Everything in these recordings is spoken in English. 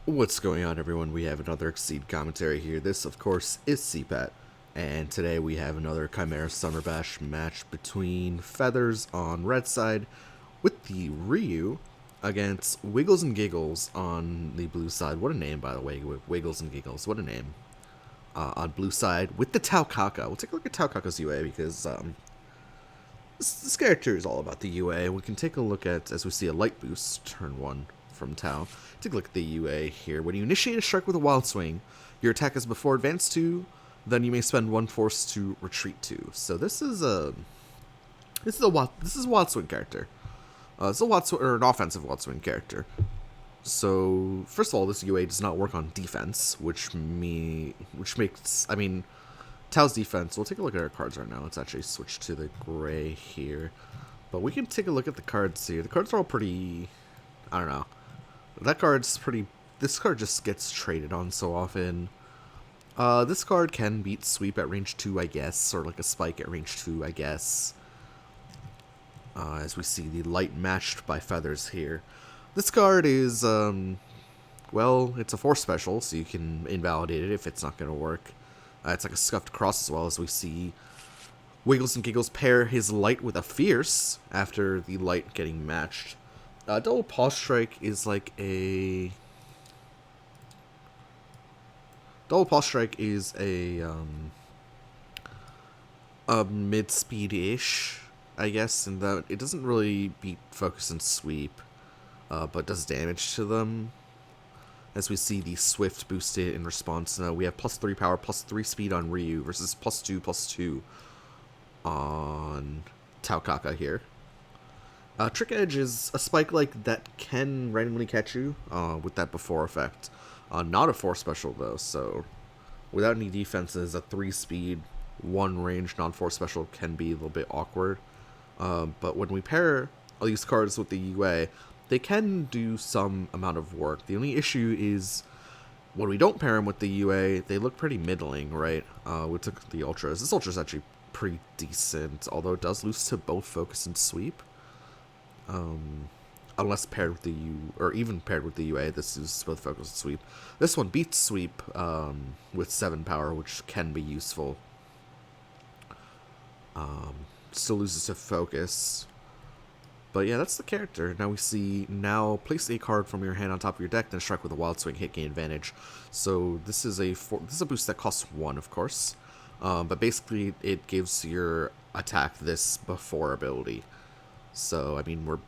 What's going on, everyone? We have another Exceed commentary here. This, of course, is CPAT, and today we have another Chimera Summer Bash match between Feathers on red side with the Ryu against WigglesNGiggles on the blue side. What a name, by the way, WigglesNGiggles. What a name. On blue side with the Taukaka. We'll take a look at Taukaka's UA because this character is all about the UA. We can take a look at, as we see a light boost, turn 1 from Tau. Take a look at the UA here. When you initiate a strike with a wild swing, your attack is before advance 2, then you may spend 1 force to retreat 2. So this is a wild swing character. It's a wild swing, or an offensive wild swing character. So first of all, this UA does not work on defense, which makes, I mean, Tao's defense. We'll take a look at our cards right now. Let's actually switch to the gray here. But we can take a look at the cards here. The cards are all pretty, I don't know. That card's pretty, this card just gets traded on so often. This card can beat Sweep at range 2, I guess, or like a Spike at range 2, I guess. As we see the light matched by Feathers here. This card is, well, it's a force special, so you can invalidate it if it's not going to work. It's like a scuffed cross as well, as we see WigglesNGiggles pair his light with a fierce after the light getting matched. Double pause strike is like a mid speed-ish, I guess, in that it doesn't really beat focus and sweep, but does damage to them. As we see the Swift boosted in response, we have +3 power, +3 speed on Ryu versus +2/+2 on Taukaka here. Trick Edge is a spike like that can randomly catch you with that before effect. Not a force special though, so without any defenses, a 3 speed, 1 range non-force special can be a little bit awkward. But when we pair all these cards with the UA, they can do some amount of work. The only issue is when we don't pair them with the UA, they look pretty middling, right? We took the Ultras. This Ultra is actually pretty decent, although it does lose to both focus and sweep. Unless paired with the or even paired with the UA, this is both focus and sweep. This one beats sweep with 7 power, which can be useful. Still loses to focus. But yeah, that's the character. Now we see, now place a card from your hand on top of your deck, then strike with a wild swing, hit, gain advantage. So this is a boost that costs 1, of course. But basically it gives your attack this before ability. So I mean,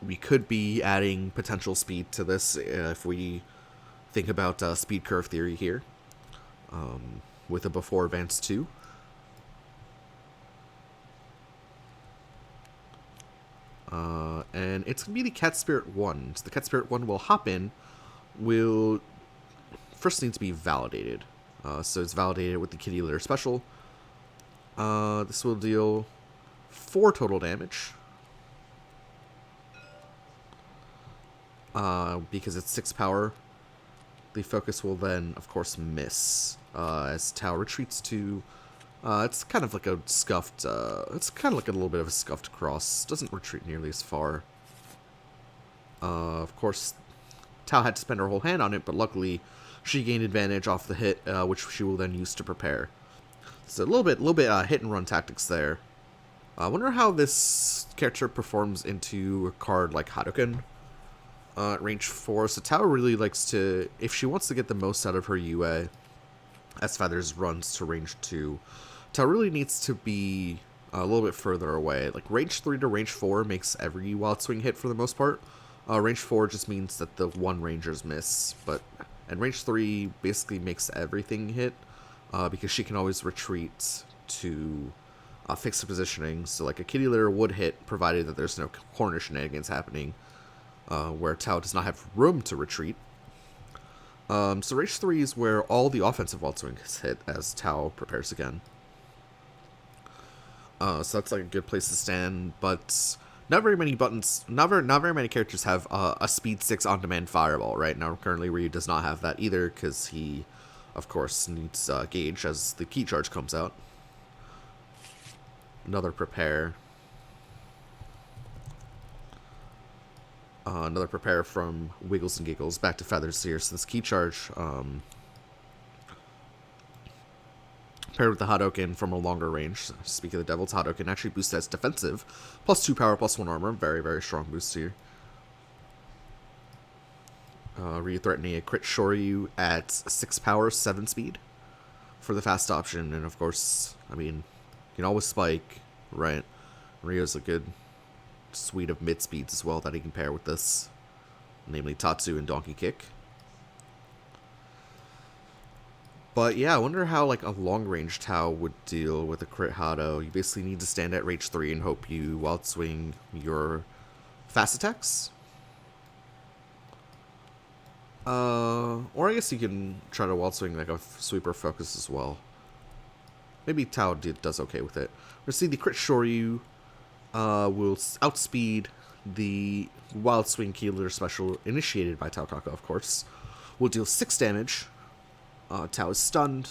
we could be adding potential speed to this if we think about speed curve theory here, with a before advance 2. And it's going to be the Cat Spirit 1. So the Cat Spirit 1 will hop in, will first need to be validated. So it's validated with the Kitty Litter special. This will deal 4 total damage. Because it's 6 power. The focus will then, of course, miss. As Tau retreats to... it's kind of like a scuffed, it's kind of like a little bit of a scuffed cross. Doesn't retreat nearly as far. Of course, Tau had to spend her whole hand on it, but luckily she gained advantage off the hit, which she will then use to prepare. So a little bit hit and run tactics there. I wonder how this character performs into a card like Hadouken. At range 4, so Tau really likes to, if she wants to get the most out of her UA, as Feathers runs to range 2, Tau really needs to be a little bit further away. Like, range 3 to range 4 makes every wild swing hit for the most part. Range 4 just means that the 1 rangers miss, and range 3 basically makes everything hit, because she can always retreat to fix the positioning. So like a Kitty Litter would hit, provided that there's no corner shenanigans happening, where Tau does not have room to retreat. So range 3 is where all the offensive wild swings hit as Tau prepares again. So that's like a good place to stand, but not very many characters have a speed 6 on-demand fireball, right? Now currently Ryu does not have that either, because he, of course, needs gauge as the key charge comes out. Another prepare. Another prepare from WigglesNGiggles. Back to Feathers here. So this key charge, paired with the Hadouken from a longer range. Speaking of the Devil's Hadouken, actually boosts as defensive. +2 power, +1 armor. Very, very strong boost here. Ryu threatening a crit Shoryu at 6 power, 7 speed for the fast option. And of course, I mean, you can always spike, right? Ryu's a good suite of mid speeds as well that he can pair with this, namely Tatsu and Donkey Kick. But yeah, I wonder how like a long range Tao would deal with a crit Hado. You basically need to stand at range 3 and hope you wild swing your fast attacks. Or I guess you can try to wild swing like a sweeper focus as well. Maybe Tao does okay with it. We'll see the crit Shoryu will outspeed the wild swing Keeler special initiated by Tao Taka, of course. Will deal 6 damage. Tao is stunned.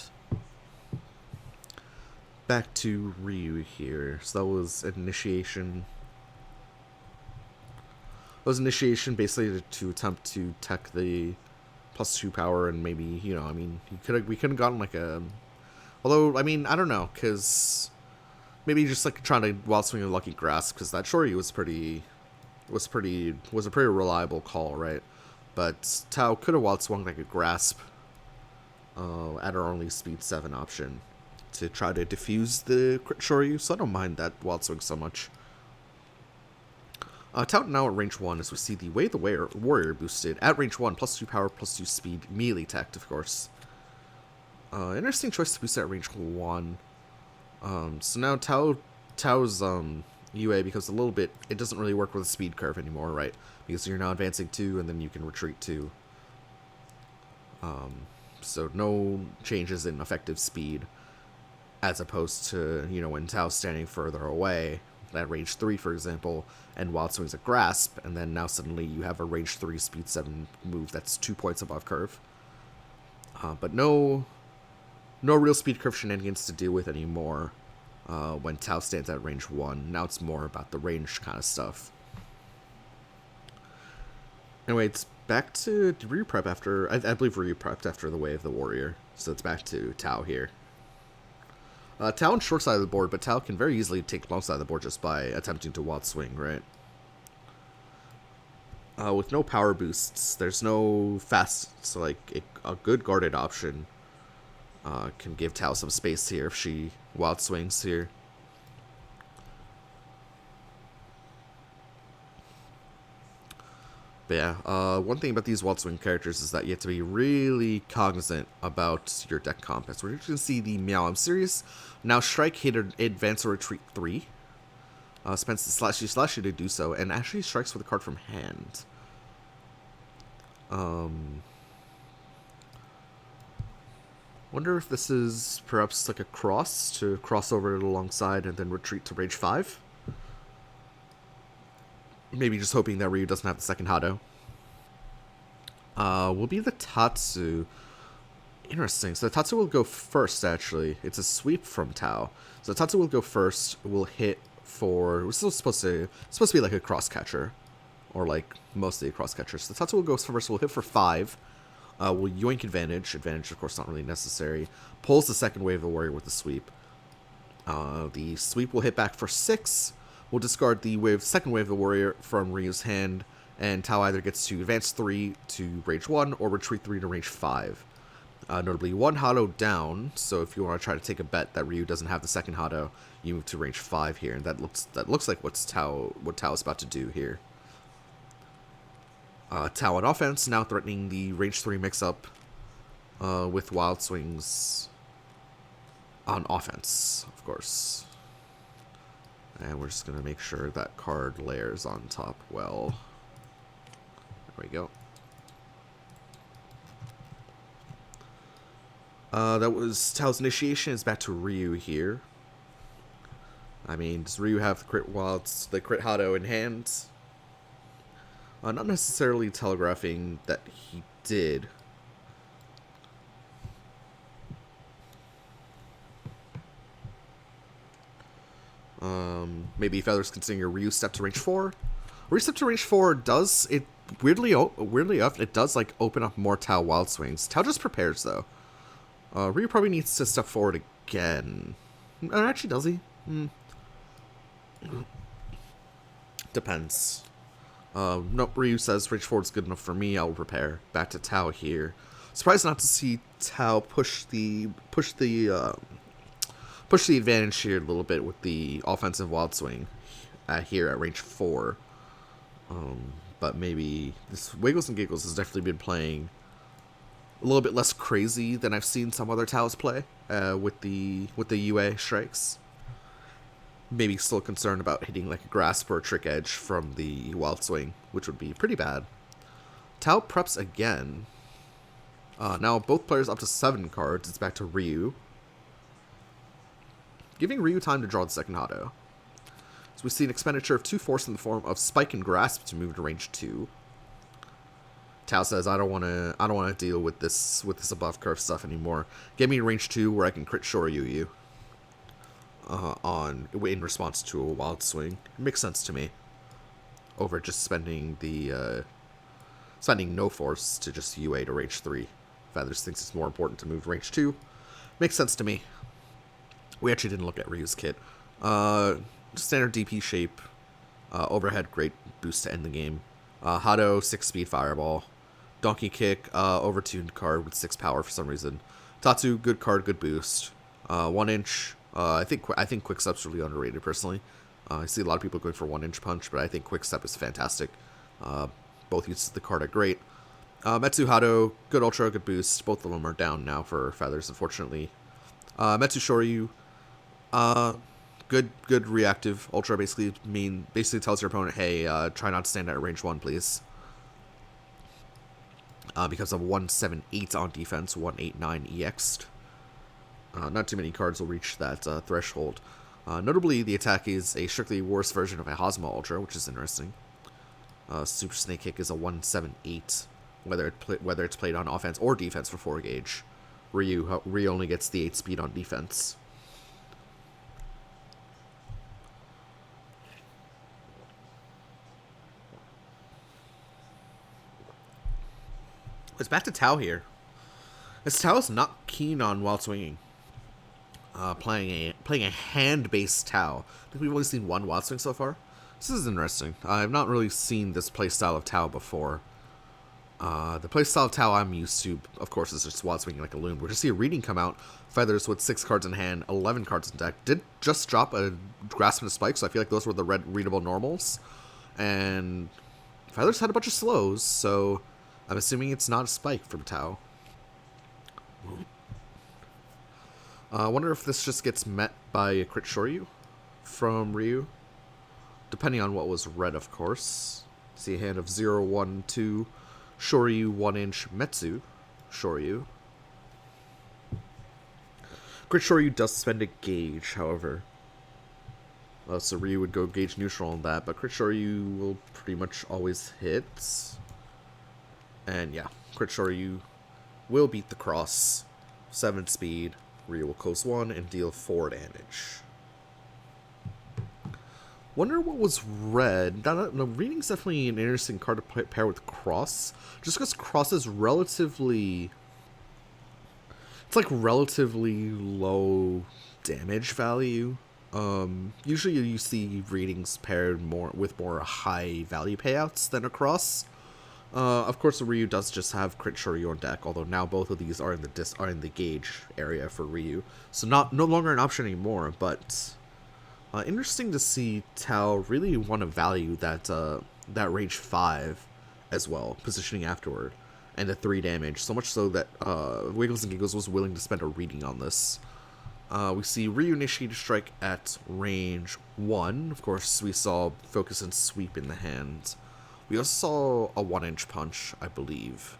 Back to Ryu here. So that was an initiation. That was initiation basically to attempt to tech the +2 power and maybe, you know, I mean, we could have gotten like a... Although, I mean, I don't know, because maybe just like trying to wild swing a Lucky Grasp, because that Shoryu was a pretty reliable call, right? But Tao could have wild swung like a Grasp at our only speed 7 option to try to defuse the crit Shoryu, so I don't mind that wild swing so much. Tao now at range 1 as we see the Way of the Warrior boosted at range 1, +2 power, +2 speed, melee tech, of course. Interesting choice to boost at range 1. So now Tao's UA becomes a little bit, it doesn't really work with a speed curve anymore, right? Because you're now advancing 2 and then you can retreat 2. So no changes in effective speed as opposed to, you know, when Tao's standing further away at range 3, for example, and wild swings a Grasp, and then now suddenly you have a range 3 speed 7 move that's 2 points above curve. But no real speed curve shenanigans to deal with anymore when Tao stands at range 1. Now it's more about the range kind of stuff. Anyway, it's back to Ryu prep after... I believe Ryu prepped after the Way of the Warrior, so it's back to Tao here. Tao on short side of the board, but Tao can very easily take long side of the board just by attempting to wild swing, right? With no power boosts, there's no fast, so like a good guarded option can give Tao some space here if she wild swings here. But yeah, one thing about these wild swing characters is that you have to be really cognizant about your deck comp. As we're going to see the Meow I'm Serious. Now strike, hit, or advance or retreat 3. Spends the slashy to do so, and actually strikes with a card from hand. Wonder if this is perhaps like a cross to cross over it alongside and then retreat to range 5. Maybe just hoping that Ryu doesn't have the second Hado. Will be the Tatsu. Interesting. So the Tatsu will go first, actually. It's a sweep from Tao. So the Tatsu will go first. Will hit for... We're still supposed to be like a cross catcher. Or like mostly a cross catcher. So the Tatsu will go first. Will hit for 5. Will yoink advantage. Advantage, of course, not really necessary. Pulls the second Wave of the Warrior with the sweep. The sweep will hit back for 6. We'll discard the second Wave of the Warrior from Ryu's hand, and Tao either gets to advance 3 to range 1 or retreat 3 to range 5. Notably, 1 Hado down, so if you want to try to take a bet that Ryu doesn't have the second Hado, you move to range 5 here, and that looks like what Tao is about to do here. Tao on offense, now threatening the range 3 mix-up with wild swings on offense, of course. And we're just going to make sure that card layers on top well. There we go. That was Tao's initiation. It's back to Ryu here. I mean, does Ryu have the crit Hado in hand? Not necessarily telegraphing that he did. Maybe Feathers considering a Ryu step to range 4. Reset to range 4 does, it weirdly enough, it does like open up more Tao wild swings. Tao just prepares though. Ryu probably needs to step forward again. Actually, does he? Depends. Nope, Ryu says range 4 is good enough for me, I will prepare. Back to Tao here. Surprised not to see Tao push the advantage here a little bit with the offensive wild swing here at range 4. But maybe this WigglesNGiggles has definitely been playing a little bit less crazy than I've seen some other Taos play with the UA strikes. Maybe still concerned about hitting like a grasp or a trick edge from the wild swing, which would be pretty bad. Tao preps again. Now both players up to 7 cards. It's back to Ryu, giving Ryu time to draw the second auto. So we see an expenditure of 2 force in the form of Spike and Grasp to move to range 2. Tao says, I don't want to deal with this above curve stuff anymore. Get me to range 2 where I can crit Shoryu you. In response to a wild swing. It makes sense to me. Over just spending no force to just UA to range 3. Feathers thinks it's more important to move to range 2. Makes sense to me. We actually didn't look at Ryu's kit. Standard DP shape. Overhead, great boost to end the game. Hado, 6 speed fireball. Donkey Kick, overtuned card with 6 power for some reason. Tatsu, good card, good boost. 1 inch. I think Quickstep's really underrated personally. I see a lot of people going for 1 inch punch, but I think Quickstep is fantastic. Both uses of the card are great. Metsu Hado, good ultra, good boost. Both of them are down now for feathers, unfortunately. Metsu Shoryu, good reactive ultra. Basically tells your opponent, hey, try not to stand at range 1, please. Because of 178 on defense, 189 EX'd. Not too many cards will reach that threshold. Notably, the attack is a strictly worse version of a Hazama Ultra, which is interesting. Super Snake Kick is a 178, whether it's played on offense or defense for 4 gauge. Ryu only gets the 8 speed on defense. It's back to Tao here. Tao is not keen on wild swinging. Playing a hand-based Tao. I think we've only seen 1 wild swing so far. This is interesting. I've not really seen this playstyle of Tao before. The playstyle of Tao I'm used to, of course, is just wild swinging like a loon. We're just see a reading come out. Feathers with 6 cards in hand, 11 cards in deck. Did just drop a Grasp and a Spike, so I feel like those were the readable normals. And Feathers had a bunch of slows, so I'm assuming it's not a Spike from Tao. I wonder if this just gets met by a crit Shoryu from Ryu. Depending on what was read, of course. See a hand of 0, 1, 2, Shoryu, 1 inch, Metsu, Shoryu. Crit Shoryu does spend a gauge, however. So Ryu would go gauge neutral on that, but crit Shoryu will pretty much always hit. And yeah, crit Shoryu will beat the cross. 7 speed. Ryu will coast 1 and deal 4 damage. Wonder what was read. The reading's definitely an interesting card to pair with Cross. Just because Cross is relatively... It's like relatively low damage value. Usually you see readings paired with more high value payouts than a Cross. Of course, Ryu does just have crit Shoryu on deck, although now both of these are in the gauge area for Ryu, so no longer an option anymore. But interesting to see Tao really want to value that range 5 as well, positioning afterward, and the 3 damage. So much so that WigglesNGiggles was willing to spend a reading on this. We see Ryu initiate a strike at range 1. Of course, we saw focus and sweep in the hand. We also saw a 1 inch punch, I believe.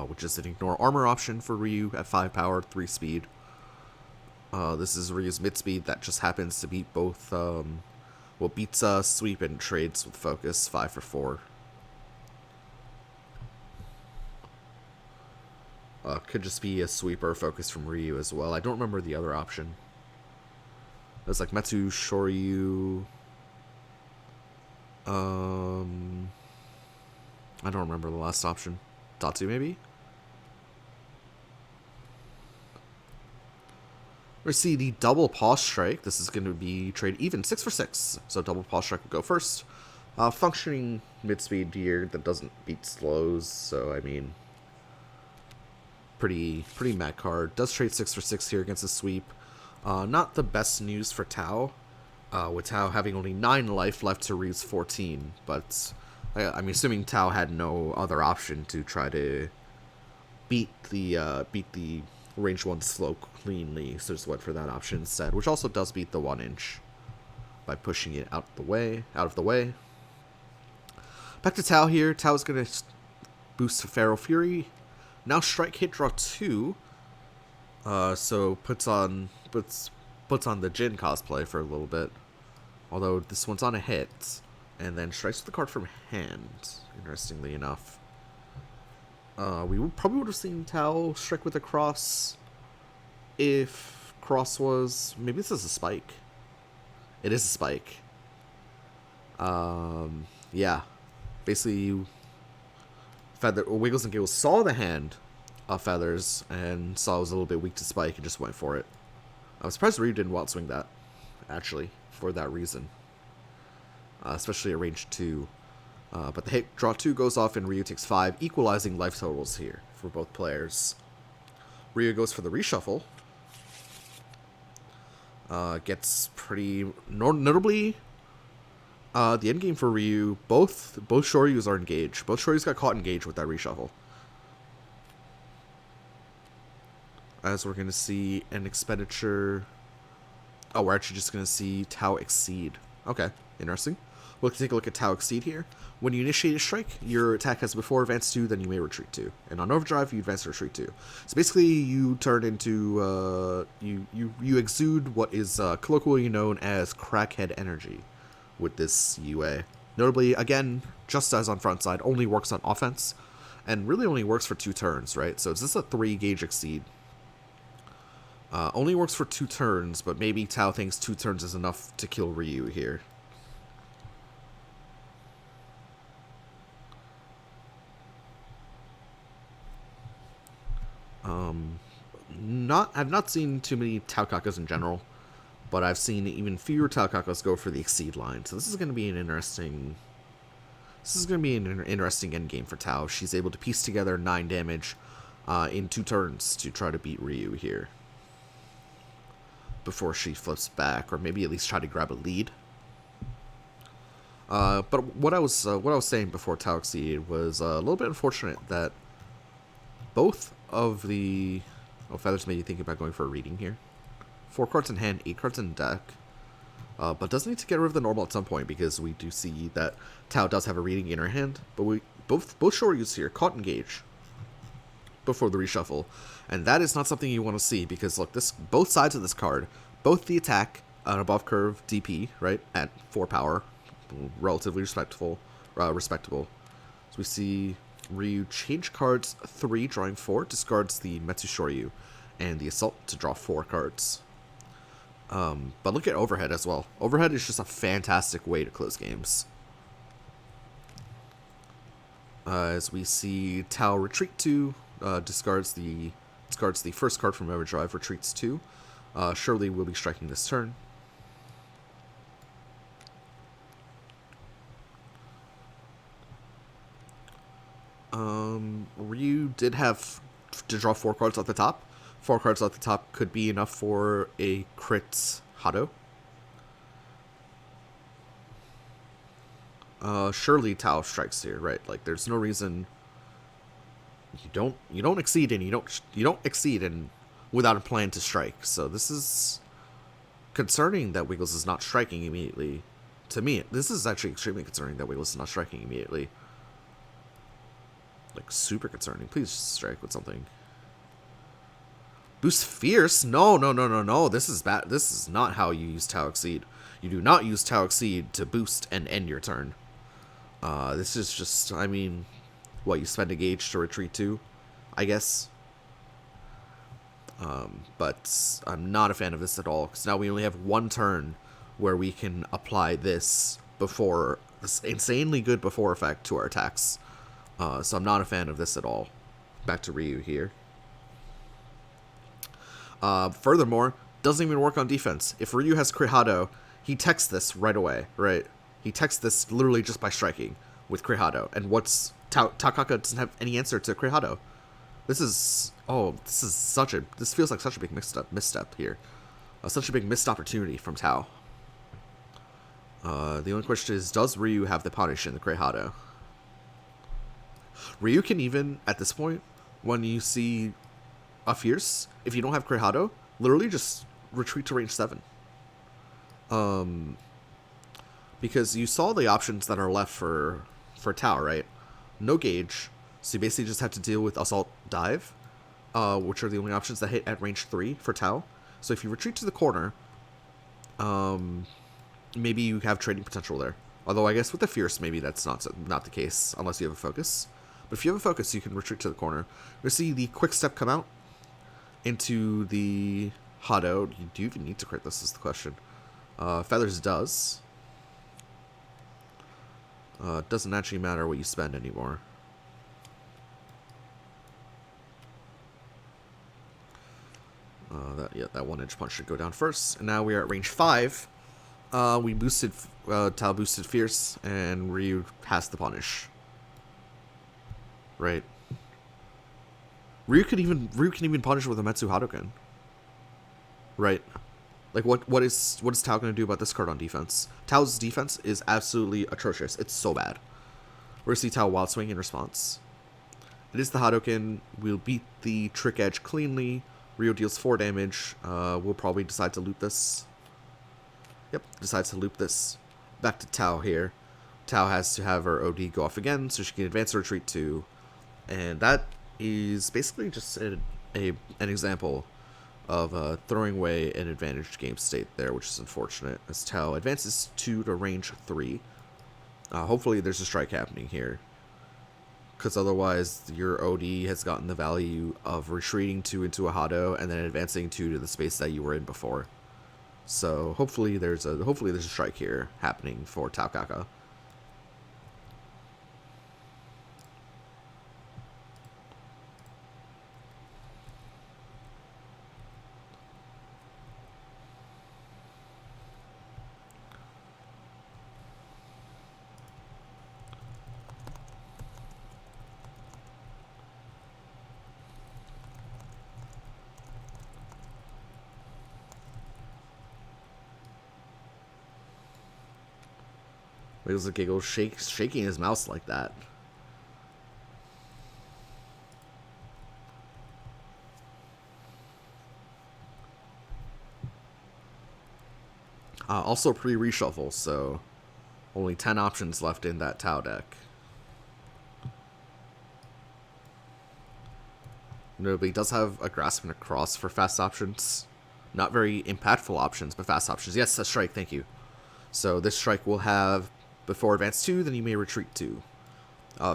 Which is an ignore armor option for Ryu at 5 power, 3 speed. This is Ryu's mid speed that just happens to beat both, beats sweep and trades with focus, 5 for 4. Could just be a sweep or a focus from Ryu as well. I don't remember the other option. It was like Metsu, Shoryu, Um, I don't remember the last option. Datu, maybe? We see the double pause strike. This is going to be trade even 6 for 6. So double pause strike will go first. Functioning mid-speed here that doesn't beat slows. So, I mean, pretty mad card. Does trade 6 for 6 here against the sweep. Not the best news for Tao. With Tao having only 9 life left to Ryu's 14. But I'm assuming Tao had no other option to try to beat the range 1 slow cleanly, so just went for that option instead, which also does beat the 1-inch by pushing it out of the way. Back to Tao here. Tao's gonna boost Feral Fury. Now strike hit draw 2. So puts on the Jin cosplay for a little bit. Although this one's on a hit, and then strikes with the card from hand. Interestingly enough, we probably would have seen Tao strike with a cross if cross was, maybe this is a spike. It is a spike. Yeah. Basically, WigglesNGiggles saw the hand of Feathers and saw it was a little bit weak to spike and just went for it. I was surprised Ryu didn't wild swing that, actually, for that reason. Especially at range 2. But the hit draw 2 goes off and Ryu takes 5, equalizing life totals here for both players. Ryu goes for the reshuffle. Gets pretty notably. The endgame for Ryu, both Shoryus are engaged. Both Shoryus got caught engaged with that reshuffle. As we're gonna see an expenditure. Oh, we're actually just gonna see Tao exceed. Okay, interesting. We'll take a look at Tao exceed here. When you initiate a strike, your attack has before advance 2, then you may retreat 2. And on overdrive, you advance or retreat 2. So basically, you turn into you exude what is colloquially known as crackhead energy with this UA. Notably, again, just as on front side, only works on offense, and really only works for 2 turns, right? So is this a 3 gauge exceed? Only works for 2 turns, but maybe Tao thinks 2 turns is enough to kill Ryu here. I've not seen too many Tao Kakas in general, but I've seen even fewer Tao Kakas go for the exceed line. So this is going to be an interesting. This is going to be an interesting endgame for Tao. She's able to piece together 9 damage in 2 turns to try to beat Ryu here before she flips back, or maybe at least try to grab a lead. But what I was saying before Tao exceeded was a little bit unfortunate that both of the Feathers made you think about going for a reading here. 4 cards in hand, 8 cards in deck. But does need to get rid of the normal at some point because we do see that Tao does have a reading in her hand. But both Shoryus here caught engage before the reshuffle, and that is not something you want to see because look, both sides of this card, both the attack an above curve DP right at 4 power, relatively respectable. So we see Ryu change cards 3, drawing 4, discards the Metsu Shoryu and the Assault to draw 4 cards. But look at Overhead as well. Overhead is just a fantastic way to close games. As we see Tao retreat 2, discards the first card from Overdrive, retreats 2. Surely will be striking this turn. Ryu did have to draw 4 cards at the top. 4 cards at the top could be enough for a crit Hado. Surely Tao strikes here, right? Like there's no reason you don't exceed and you don't exceed and without a plan to strike. So this is concerning that Wiggles is not striking immediately. To me, this is actually extremely concerning that Wiggles is not striking immediately. Like, super concerning. Please strike with something. Boost Fierce? No. This is bad. This is not how you use Tao Exceed. You do not use Tao Exceed to boost and end your turn. This is just, I mean, what, you spend a gauge to retreat to, I guess. But I'm not a fan of this at all, because now we only have 1 turn where we can apply this before this insanely good before effect to our attacks. So I'm not a fan of this at all. Back to Ryu here. Furthermore, doesn't even work on defense. If Ryu has Crihado, he techs this right away, right? He techs this literally just by striking with Crihado. And what's... Takaka doesn't have any answer to Crihado. This is... Oh, this is such a... This feels like such a big misstep here. Such a big missed opportunity from Tao. The only question is, does Ryu have the punish in the Crihado? Ryu can even, at this point, when you see a Fierce, if you don't have Crihado, literally just retreat to range 7. Because you saw the options that are left for Tao, right? No gauge, so you basically just have to deal with Assault Dive, which are the only options that hit at range 3 for Tao. So if you retreat to the corner, maybe you have trading potential there. Although I guess with the Fierce, maybe that's not the case, unless you have a focus. But if you have a focus, you can retreat to the corner. You'll see the quick step come out into the Hado. Do you even need to crit this is the question. Feathers does. Doesn't actually matter what you spend anymore. That 1-inch punch should go down first. And now we are at range 5. We boosted, Tao boosted Fierce, and Ryu has the punish. Right. Ryu can even punish with a Metsu Hadoken. Right. Like what is Tao gonna do about this card on defense? Tao's defense is absolutely atrocious. It's so bad. We're gonna see Tao Wild Swing in response. It is the Hadoken. We'll beat the Trick Edge cleanly. Ryu deals 4 damage. We'll probably decide to loop this. Yep, decides to loop this. Back to Tao here. Tao has to have her OD go off again, so she can advance or retreat too. And that is basically just an example of throwing away an advantaged game state there, which is unfortunate, as Tao advances 2 to range 3. Hopefully there's a strike happening here, because otherwise your OD has gotten the value of retreating 2 into a Hado and then advancing 2 to the space that you were in before. So hopefully there's a strike here happening for Takaka. WigglesNGiggles shaking his mouse like that. Also pre-reshuffle, so only 10 options left in that Tao deck. Notably, he does have a Grasp and a Cross for fast options. Not very impactful options, but fast options. Yes, a strike, thank you. So this strike will have before advance 2, then you may retreat 2.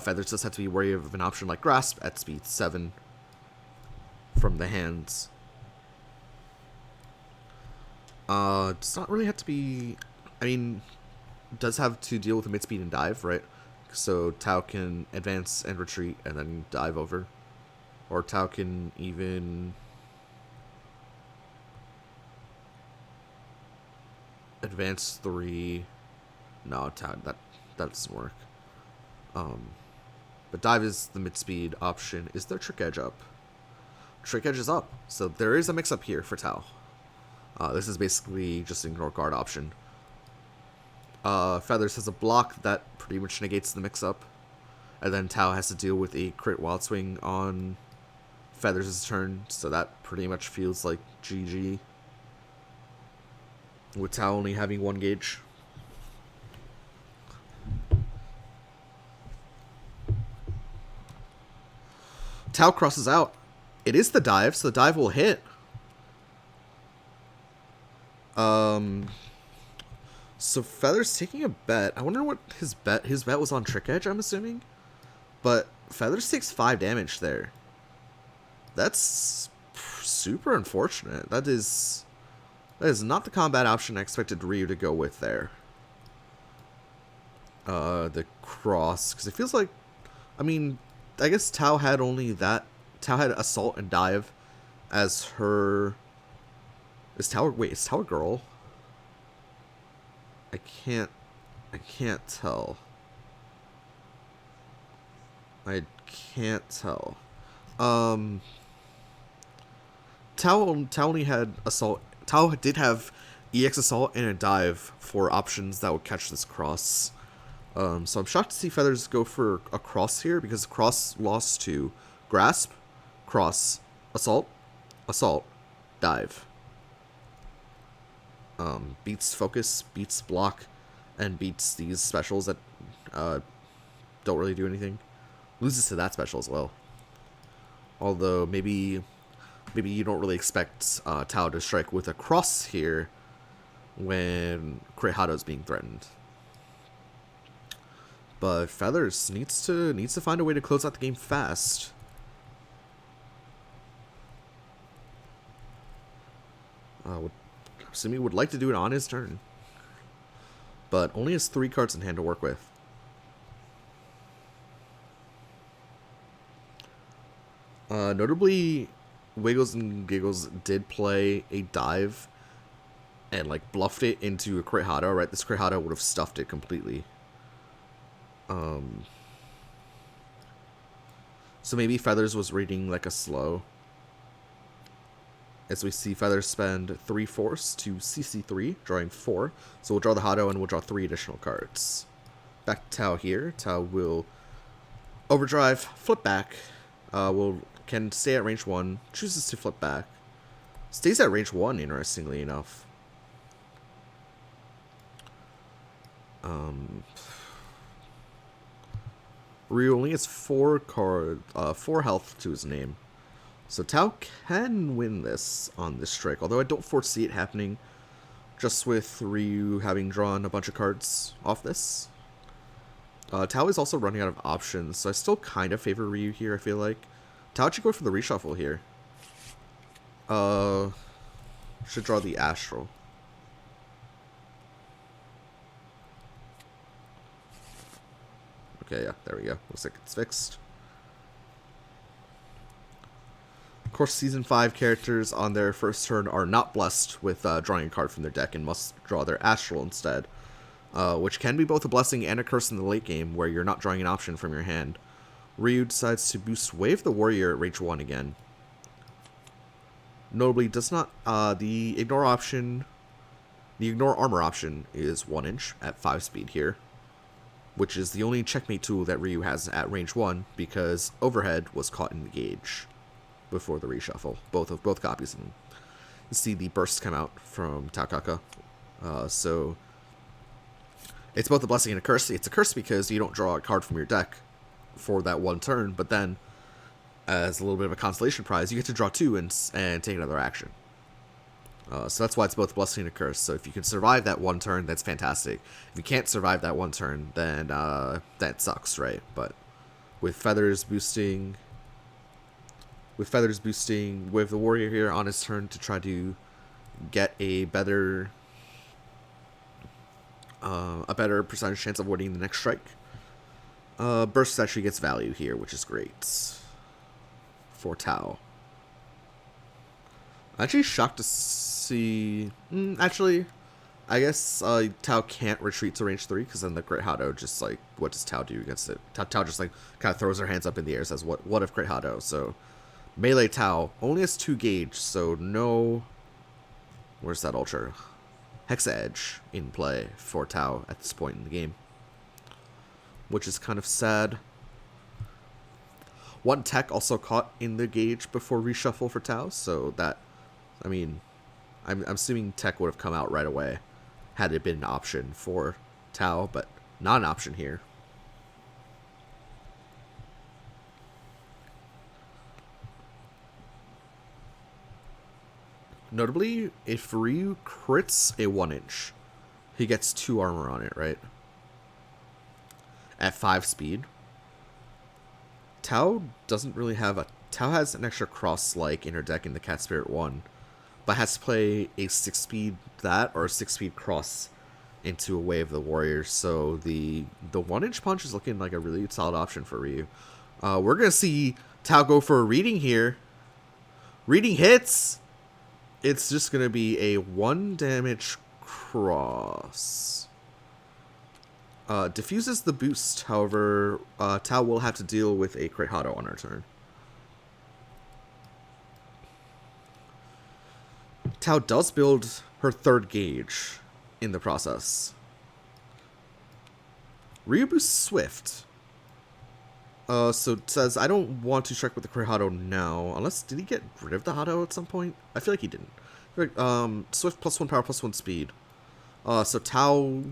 Feathers does have to be wary of an option like Grasp at speed 7 from the hands. Does not really have to be... I mean, does have to deal with a mid-speed and dive, right? So Tao can advance and retreat and then dive over. Or Tao can even... advance 3... No, that doesn't work. But dive is the mid-speed option. Is there Trick Edge up? Trick Edge is up. So there is a mix-up here for Tao. This is basically just an ignore guard option. Feathers has a block that pretty much negates the mix-up. And then Tao has to deal with a crit Wild Swing on Feathers' turn. So that pretty much feels like GG. With Tao only having 1 gauge. Tao crosses out. It is the dive, so the dive will hit. So Feathers taking a bet. I wonder what his bet was on Trick Edge, I'm assuming. But Feathers takes 5 damage there. That's super unfortunate. That is not the combat option I expected Ryu to go with there. the cross, because it feels like, I mean, I guess Tao had only that. Tao had assault and dive as her. Is Tao a girl? I can't tell. I can't tell. Tao only had assault. Tao did have EX assault and a dive for options that would catch this cross. So I'm shocked to see Feathers go for a cross here, because cross lost to grasp, cross, assault, assault, dive. Beats focus, beats block, and beats these specials that don't really do anything. Loses to that special as well. Although maybe you don't really expect Tao to strike with a cross here when Kurehado is being threatened. But Feathers needs to find a way to close out the game fast. Simi would like to do it on his turn, but only has 3 cards in hand to work with. Notably, WigglesNGiggles did play a dive and like bluffed it into a Kurehado, right? This Kurehado would have stuffed it completely. So maybe Feathers was reading like a slow. As we see Feathers spend 3 force to CC3, drawing 4. So we'll draw the Hado and we'll draw 3 additional cards. Back to Tao here. Tao will overdrive, flip back. Can stay at range 1, chooses to flip back. Stays at range 1, interestingly enough. Ryu only has 4 health to his name. So Tao can win this on this strike, although I don't foresee it happening just with Ryu having drawn a bunch of cards off this. Tao is also running out of options, so I still kind of favor Ryu here, I feel like. Tao should go for the reshuffle here. Should draw the Astral. Okay, yeah, there we go. Looks like it's fixed. Of course, Season 5 characters on their first turn are not blessed with drawing a card from their deck and must draw their Astral instead. Which can be both a blessing and a curse in the late game, where you're not drawing an option from your hand. Ryu decides to boost Wave the Warrior at range 1 again. Notably, does not the ignore armor option is 1 inch at 5 speed here, which is the only checkmate tool that Ryu has at range 1, because Overhead was caught in the gauge before the reshuffle. Both copies. And you see the bursts come out from Taokaka. So it's both a blessing and a curse. It's a curse because you don't draw a card from your deck for that 1 turn, but then as a little bit of a consolation prize, you get to draw 2 and take another action. So that's why it's both a blessing and a curse. So if you can survive that 1 turn, that's fantastic. If you can't survive that 1 turn, then that sucks, right? But with Feathers boosting Wave the Warrior here on his turn to try to get a better percentage chance of winning the next strike. Burst actually gets value here, which is great for Tao. I'm actually shocked to see. Actually, I guess Tao can't retreat to range 3, because then the Great Hado just like, what does Tao do against it? Tao just like kind of throws her hands up in the air, says what if Great Hado? So melee Tao only has 2 gauge, so no. Where's that Ultra Hex Edge in play for Tao at this point in the game, which is kind of sad. 1 tech also caught in the gauge before reshuffle for Tao, so that, I mean, I'm assuming tech would have come out right away had it been an option for Tao, but not an option here. Notably, if Ryu crits a 1 inch, he gets 2 armor on it, right? At 5 speed. Tao doesn't really have a... Tao has an extra cross-like in her deck in the Cat Spirit 1, but has to play a 6-speed that or a 6-speed cross into a wave of the warriors. So the 1-inch punch is looking like a really solid option for Ryu. We're gonna see Tao go for a reading here. Reading hits. It's just gonna be a 1 damage cross. Diffuses the boost. However, Tao will have to deal with a crit Hado on her turn. Tao does build her 3rd gauge in the process. Ryu boosts Swift. So it says, I don't want to strike with the crit Hado now. Unless, did he get rid of the Hado at some point? I feel like he didn't. Swift +1 power +1 speed. So Tao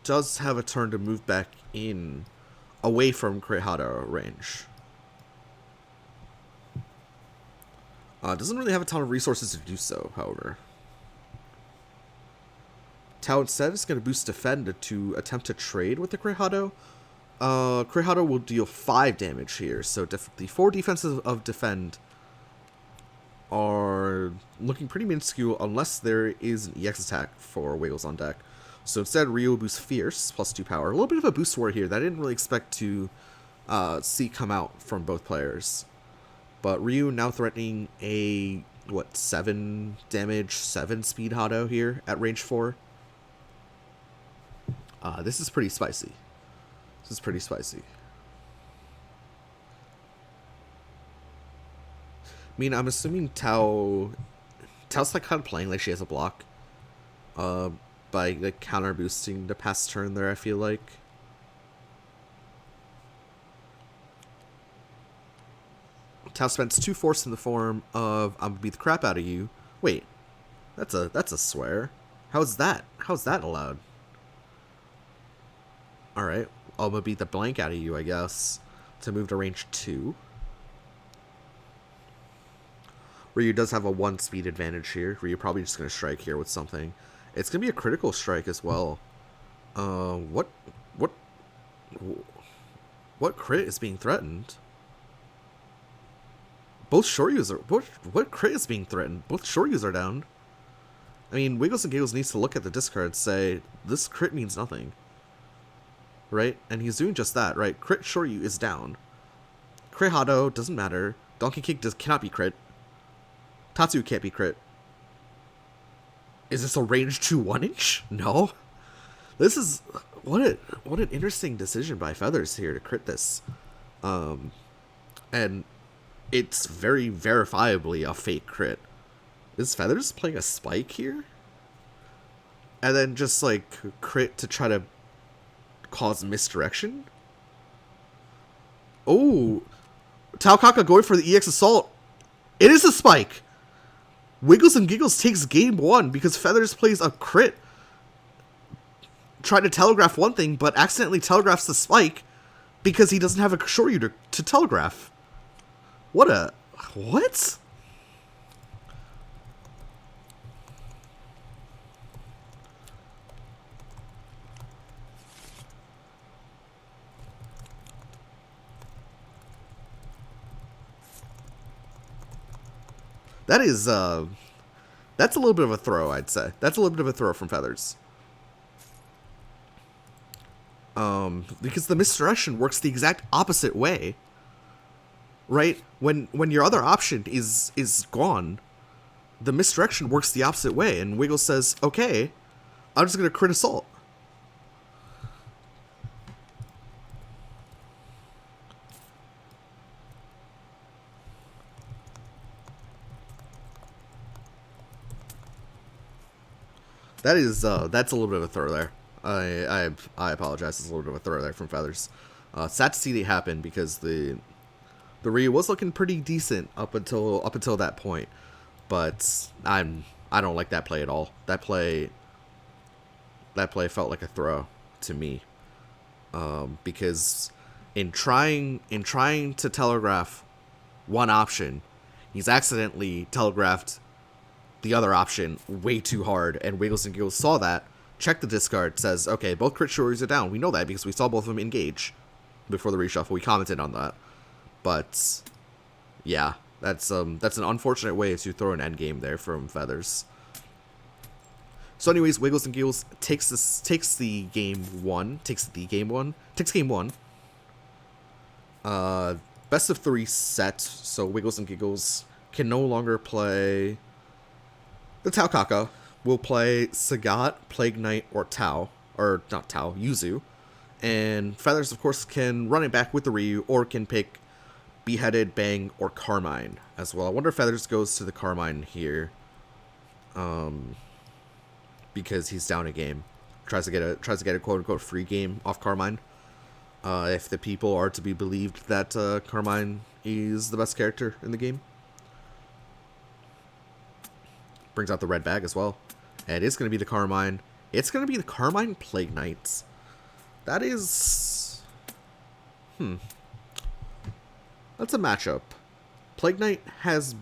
does have a turn to move back in away from crit Hado range. Doesn't really have a ton of resources to do so, however. Tao instead is going to boost defend to attempt to trade with the crit Hado. Crit Hado will deal 5 damage here, so the 4 defenses of defend are looking pretty minuscule unless there is an EX attack for Wiggles on deck. So instead, Ryu will boost Fierce, +2 power. A little bit of a boost war here that I didn't really expect to see come out from both players. But Ryu now threatening a, 7 damage, 7 speed Hado here at range 4. This is pretty spicy. This is pretty spicy. I mean, I'm assuming Tao's like kind of playing like she has a block. By like counter boosting the past turn there, I feel like. Tao spends 2 force in the form of I'm gonna beat the crap out of you. Wait, that's a swear. How's that allowed? Alright, I'm gonna beat the blank out of you, I guess, to move to range 2. Ryu does have a 1 speed advantage here. Ryu probably just gonna strike here with something. It's gonna be a critical strike as well. What crit is being threatened? Both Shoryus are... What crit is being threatened? Both Shoryus are down. I mean, WigglesNGiggles needs to look at the discard and say, this crit means nothing. Right? And he's doing just that, right? Crit Shoryu is down. Crit Hado doesn't matter. Donkey Kick cannot be crit. Tatsu can't be crit. Is this a range 2 1-inch? No. This is... What an interesting decision by Feathers here to crit this. And... it's very verifiably a fake crit. Is Feathers playing a spike here? And then just, like, crit to try to cause misdirection? Oh! Taokaka going for the EX Assault. It is a spike! WigglesNGiggles takes game 1 because Feathers plays a crit. Trying to telegraph one thing, but accidentally telegraphs the spike because he doesn't have a Shoryu to telegraph. What? That is, that's a little bit of a throw, I'd say. That's a little bit of a throw from Feathers. Because the misdirection works the exact opposite way. Right? When your other option is gone, the misdirection works the opposite way, and Wiggles says, okay, I'm just going to crit Assault. That is, that's a little bit of a throw there. I apologize, it's a little bit of a throw there from Feathers. Sad to see it happen because the Ryu was looking pretty decent up until that point, but I don't like that play at all. That play felt like a throw to me, because in trying to telegraph one option, he's accidentally telegraphed the other option way too hard, and WigglesNGiggles saw that, checked the discard, says, okay, both crit Shoryus are down. We know that because we saw both of them engage before the reshuffle. We commented on that. But yeah, that's an unfortunate way to throw an endgame there from Feathers. So anyways, Wiggles and Giggles takes game one. Best of 3 set, so Wiggles and Giggles can no longer play the Tau Kaka. Will play Sagat, Plague Knight, or Tau. Or not Tau, Yuzu. And Feathers, of course, can run it back with the Ryu, or can pick Beheaded, Bang, or Carmine as well. I wonder if Feathers goes to the Carmine here. Because he's down a game. Tries to get a quote-unquote free game off Carmine. If the people are to be believed that Carmine is the best character in the game. Brings out the red bag as well. And it is going to be the Carmine. It's going to be the Carmine Plague Knights. That is... That's a matchup. Plague Knight has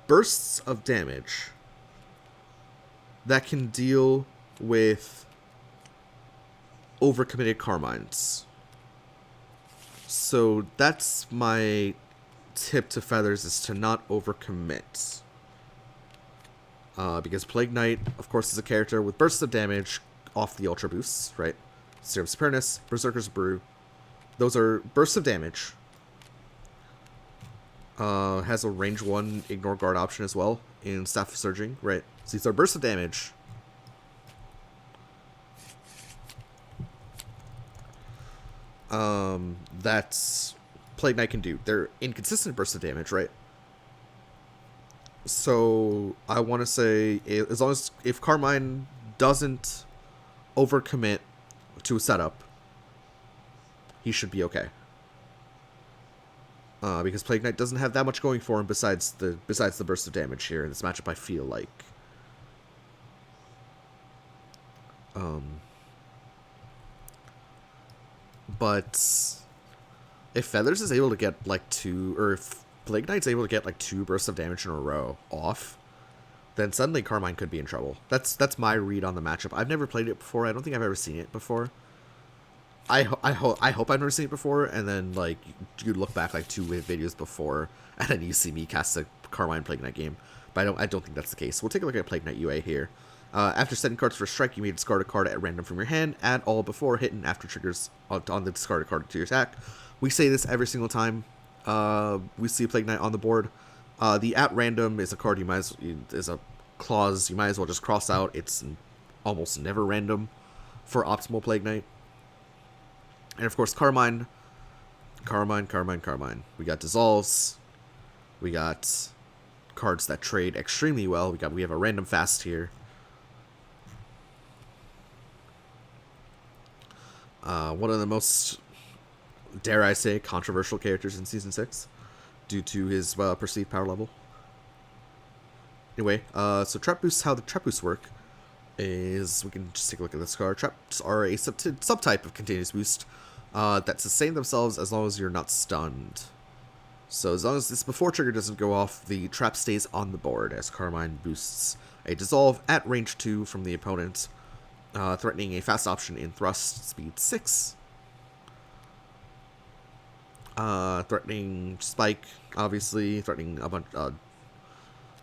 bursts of damage that can deal with overcommitted Carmines. So that's my tip to Feathers, is to not overcommit. Because Plague Knight, of course, is a character with bursts of damage off the Ultra Boosts, right? Serum Supernus, Berserker's Brew. Those are bursts of damage. Has a range 1 ignore guard option as well in Staff of Surging, right? So these are bursts of damage. That's Plague Knight can do. They're inconsistent bursts of damage, right? So I want to say, as long as if Carmine doesn't overcommit to a setup, he should be okay. Because Plague Knight doesn't have that much going for him besides the burst of damage here in this matchup, I feel like. But if Feathers is able to get like 2, or if Plague Knight's able to get like 2 bursts of damage in a row off, then suddenly Carmine could be in trouble. That's my read on the matchup. I've never played it before. I don't think I've ever seen it before. I hope I've never seen it before, and then like you look back like 2 videos before, and then you see me cast a Carmine Plague Knight game. But I don't think that's the case. We'll take a look at Plague Knight UA here. After setting cards for strike, you may discard a card at random from your hand. Add all before, hit, and after triggers on the discarded card to your attack. We say this every single time we see a Plague Knight on the board. The at random is a card is a clause you might as well just cross out. It's almost never random for optimal Plague Knight. And of course, Carmine. We got dissolves. We got cards that trade extremely well. We have a random fast here. One of the most, dare I say, controversial characters in Season 6 due to his perceived power level. Anyway, so Trap Boosts, how the Trap Boosts work is, we can just take a look at this card. Traps are a subtype of continuous boost that sustain themselves as long as you're not stunned. So as long as this before trigger doesn't go off, the trap stays on the board as Carmine boosts a dissolve at range 2 from the opponent, threatening a fast option in thrust speed 6. Threatening spike, obviously, threatening a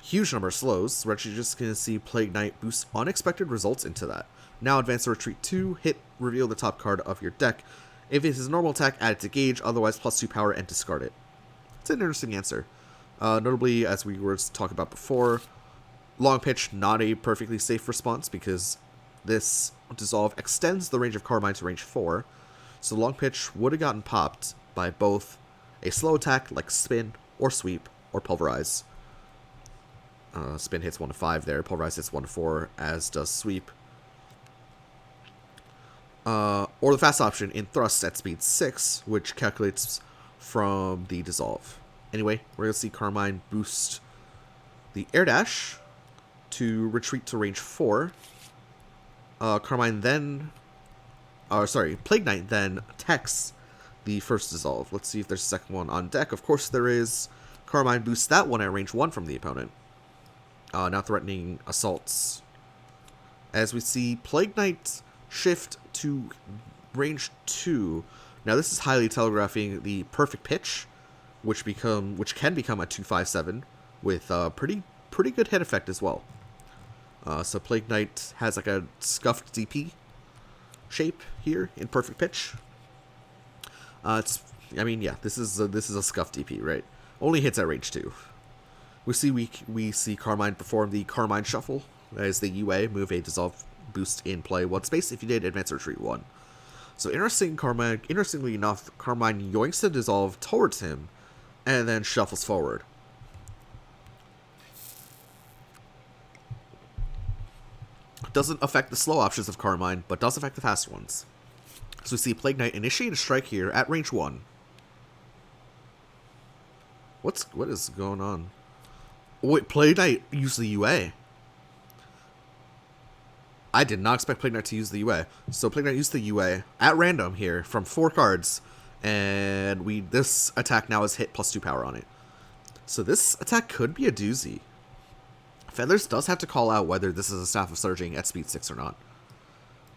huge number of slows. We're actually just going to see Plague Knight boost unexpected results into that. Now advance to retreat 2, hit, reveal the top card of your deck. If it is a normal attack, add it to gauge, otherwise +2 power and discard it. It's an interesting answer. Notably, as we were talking about before, long pitch, not a perfectly safe response because this dissolve extends the range of Carmine to range 4. So long pitch would have gotten popped by both a slow attack like spin or sweep or pulverize. Spin hits 1 to 5 there, pulverize hits 1 to 4, as does sweep. Or the fast option in thrust at speed 6, which calculates from the dissolve. Anyway, we're going to see Carmine boost the air dash to retreat to range 4. Carmine then, Plague Knight then attacks the first dissolve. Let's see if there's a second one on deck. Of course there is. Carmine boosts that one at range 1 from the opponent. Now threatening assaults. As we see Plague Knight shift to range 2. Now this is highly telegraphing the perfect pitch, which can become a 2/5/7 with pretty good hit effect as well. So Plague Knight has like a scuffed DP shape here in perfect pitch. I mean, yeah, this is a scuffed DP, right? Only hits at range 2. We see Carmine perform the Carmine Shuffle. That is the UA, move a dissolve boost in play 1 space. If you did, advance or retreat 1. So interestingly enough, Carmine yoinks the dissolve towards him, and then shuffles forward. Doesn't affect the slow options of Carmine, but does affect the fast ones. So we see Plague Knight initiate a strike here at range 1. What is going on? Wait, Plague Knight used the UA. I did not expect Plague Knight to use the UA. So Plague Knight used the UA at random here from 4 cards, and this attack now has hit +2 power on it. So this attack could be a doozy. Feathers does have to call out whether this is a Staff of Surging at speed 6 or not.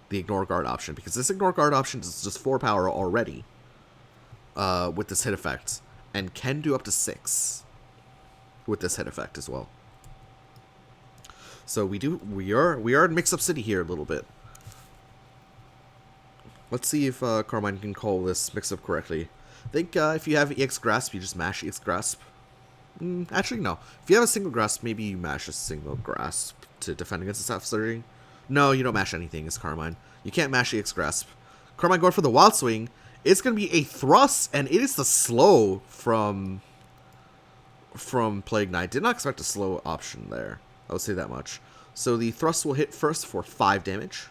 The Ignore Guard option, because this Ignore Guard option is just 4 power already with this hit effect, and can do up to 6 with this hit effect as well. So we are in Mix-Up City here a little bit. Let's see if Carmine can call this mix-up correctly. I think if you have EX Grasp, you just mash EX Grasp. Actually, no. If you have a single grasp, maybe you mash a single grasp to defend against the Staff of Surging. No, you don't mash anything as Carmine. You can't mash EX Grasp. Carmine going for the Wild Swing. It's going to be a thrust, and it is the slow from Plague Knight. Did not expect a slow option there. I would say that much. So the thrust will hit first for 5 damage.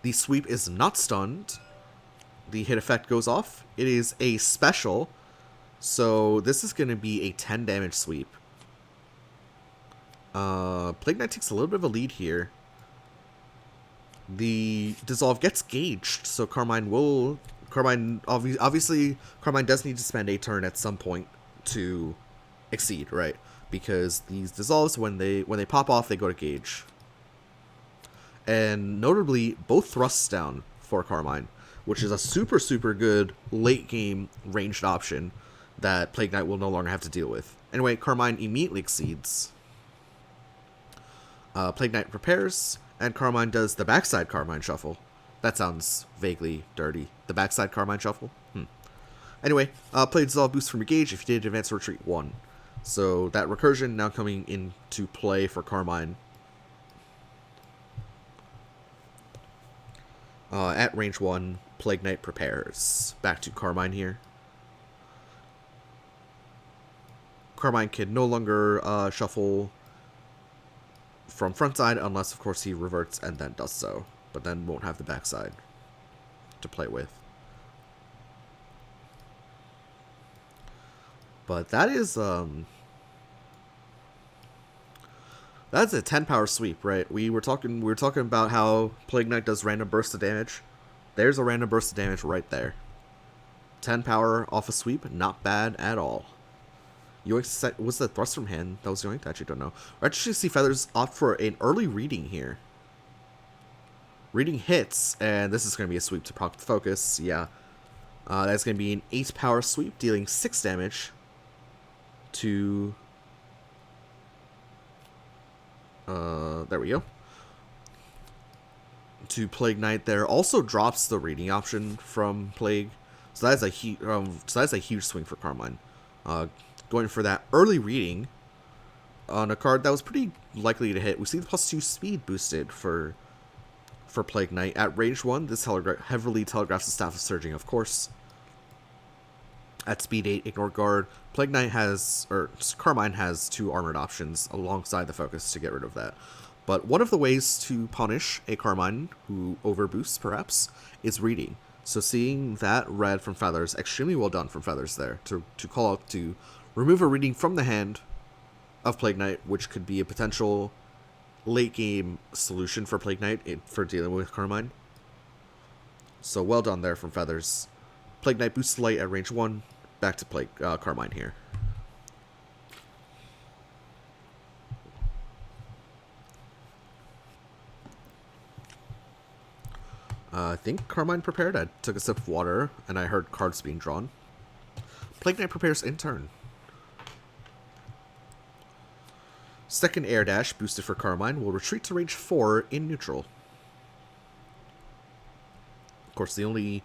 The sweep is not stunned. The hit effect goes off. It is a special. So this is going to be a 10 damage sweep. Plague Knight takes a little bit of a lead here. The dissolve gets gauged, so obviously Carmine does need to spend a turn at some point to exceed, right? Because these dissolves, when they pop off, they go to gauge. And notably, both thrusts down for Carmine, which is a super, super good late game ranged option that Plague Knight will no longer have to deal with. Anyway, Carmine immediately exceeds. Plague Knight prepares, and Carmine does the backside Carmine Shuffle. That sounds vaguely dirty. The backside Carmine Shuffle? Anyway, play Dissolve boost from your gauge. If you did, advance or retreat 1. So that recursion now coming into play for Carmine. At range 1, Plague Knight prepares. Back to Carmine here. Carmine can no longer shuffle from front side unless, of course, he reverts and then does so. But then won't have the backside to play with. But that is that's a 10 power sweep, right? We were talking about how Plague Knight does random bursts of damage. There's a random burst of damage right there. 10 power off a sweep, not bad at all. Yoinked, was the thrust from hand that was yoinked? I actually don't know. I actually see Feathers opt for an early reading here. Reading hits, and this is going to be a sweep to proc focus. Yeah, that's going to be an 8 power sweep, dealing 6 damage to. There we go. To Plague Knight, there also drops the reading option from Plague, so that's a huge swing for Carmine. Going for that early reading on a card that was pretty likely to hit. We see the +2 speed boosted for Plague Knight. At range 1, this heavily telegraphs the Staff of Surging, of course. At speed 8, Ignore Guard. Plague Knight Carmine has 2 armored options alongside the focus to get rid of that. But one of the ways to punish a Carmine who overboosts, perhaps, is reading. So seeing that red from Feathers, extremely well done from Feathers there, to call out to remove a reading from the hand of Plague Knight, which could be a potential late game solution for Plague Knight for dealing with Carmine. So well done there from Feathers. Plague Knight boosts light at range 1, back to Carmine here. I think Carmine prepared. I took a sip of water, and I heard cards being drawn. Plague Knight prepares in turn. Second air dash, boosted for Carmine, will retreat to range 4 in neutral. Of course, the only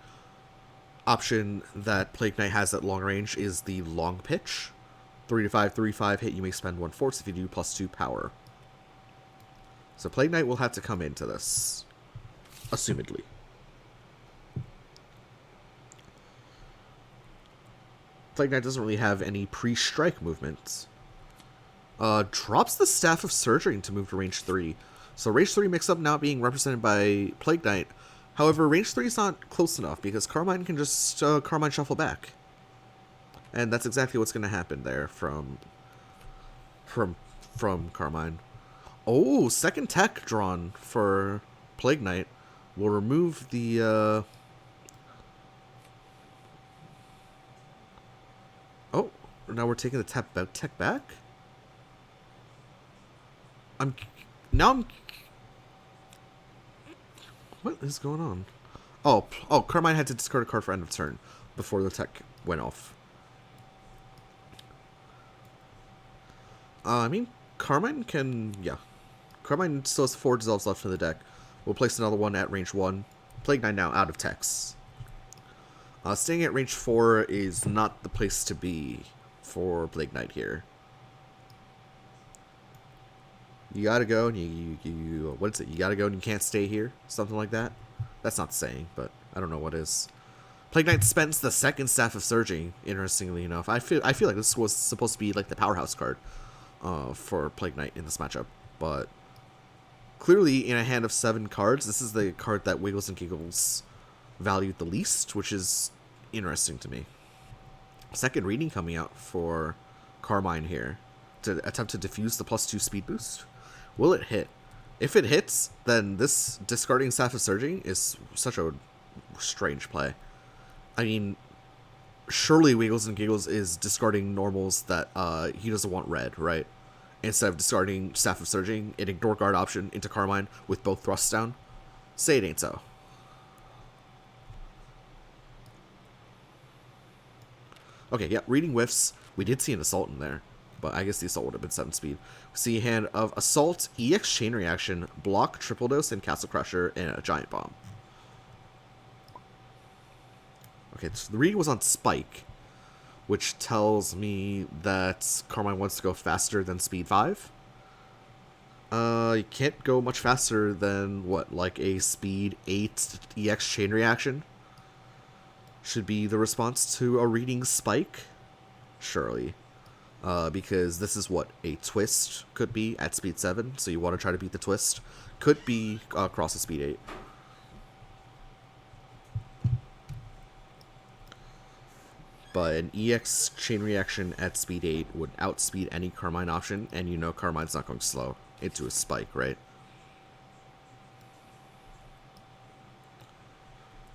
option that Plague Knight has at long range is the long pitch. 3-5, 3-5 hit, you may spend 1 force if you do, +2 power. So Plague Knight will have to come into this, assumedly. Plague Knight doesn't really have any pre-strike movements. Drops the Staff of Surging to move to range 3. So range 3 mix-up now being represented by Plague Knight. However, range 3 is not close enough because Carmine can just Carmine shuffle back. And that's exactly what's going to happen there from Carmine. Oh, second tech drawn for Plague Knight. We'll remove the... Oh, now we're taking the tech back? What is going on? Oh, Carmine had to discard a card for end of turn before the tech went off. I mean, Carmine can... Yeah. Carmine still has 4 dissolves left in the deck. We'll place another one at range 1. Plague Knight now out of techs. Staying at range 4 is not the place to be for Plague Knight here. You gotta go and you what is it? You gotta go and you can't stay here? Something like that? That's not saying, but I don't know what is. Plague Knight spends the second Staff of Surging, interestingly enough. I feel like this was supposed to be like the powerhouse card for Plague Knight in this matchup, but clearly in a hand of 7 cards, this is the card that Wiggles and Giggles valued the least, which is interesting to me. Second reading coming out for Carmine here to attempt to defuse the +2 speed boost. Will it hit? If it hits, then this discarding Staff of Surging is such a strange play. I mean, surely Wiggles and Giggles is discarding normals that he doesn't want red, right? Instead of discarding Staff of Surging, an ignore guard option into Carmine with both thrusts down. Say it ain't so. Okay, yeah, reading whiffs. We did see an Assault in there, but I guess the Assault would have been 7 speed. We see a hand of Assault, EX Chain Reaction, Block, Triple Dose, and Castle Crusher, and a Giant Bomb. Okay, so the reading was on Spike, which tells me that Carmine wants to go faster than speed 5. You can't go much faster than, what, like a speed 8 EX Chain Reaction? Should be the response to a reading Spike? Surely. Because this is what a twist could be at speed 7, so you want to try to beat the twist. Could be across a speed 8. But an EX Chain Reaction at speed 8 would outspeed any Carmine option, and you know Carmine's not going slow into a Spike, right?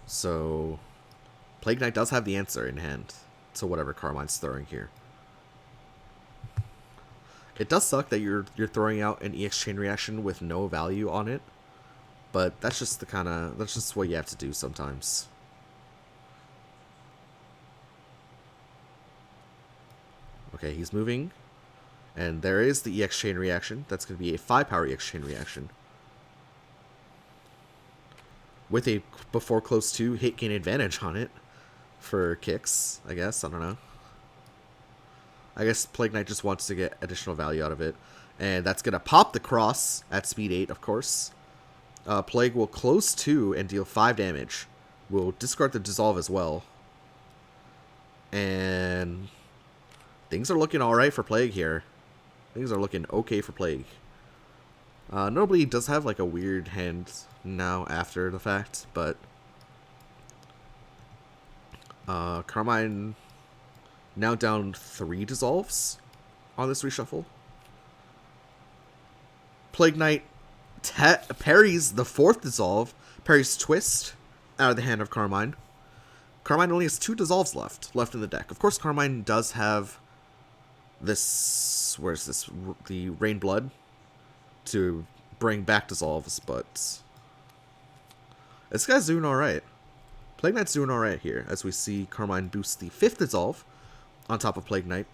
So Plague Knight does have the answer in hand to whatever Carmine's throwing here. It does suck that you're throwing out an EX Chain Reaction with no value on it, but that's just that's just what you have to do sometimes. Okay, he's moving, and there is the EX Chain Reaction. That's going to be a 5-power EX Chain Reaction with a before close 2 hit gain advantage on it for kicks, I guess. I don't know. I guess Plague Knight just wants to get additional value out of it. And that's going to pop the cross at speed 8, of course. Plague will close 2 and deal 5 damage. We'll discard the Dissolve as well. And things are looking alright for Plague here. Things are looking okay for Plague. Nobody does have like a weird hand now after the fact, but Carmine now down 3 dissolves on this reshuffle. Plague Knight parries the 4th dissolve, parries Twist out of the hand of Carmine. Carmine only has 2 dissolves left in the deck. Of course, Carmine does have this, where's this, the Rain Blood to bring back dissolves, but this guy's doing alright. Plague Knight's doing alright here, as we see Carmine boost the 5th dissolve on top of Plague Knight.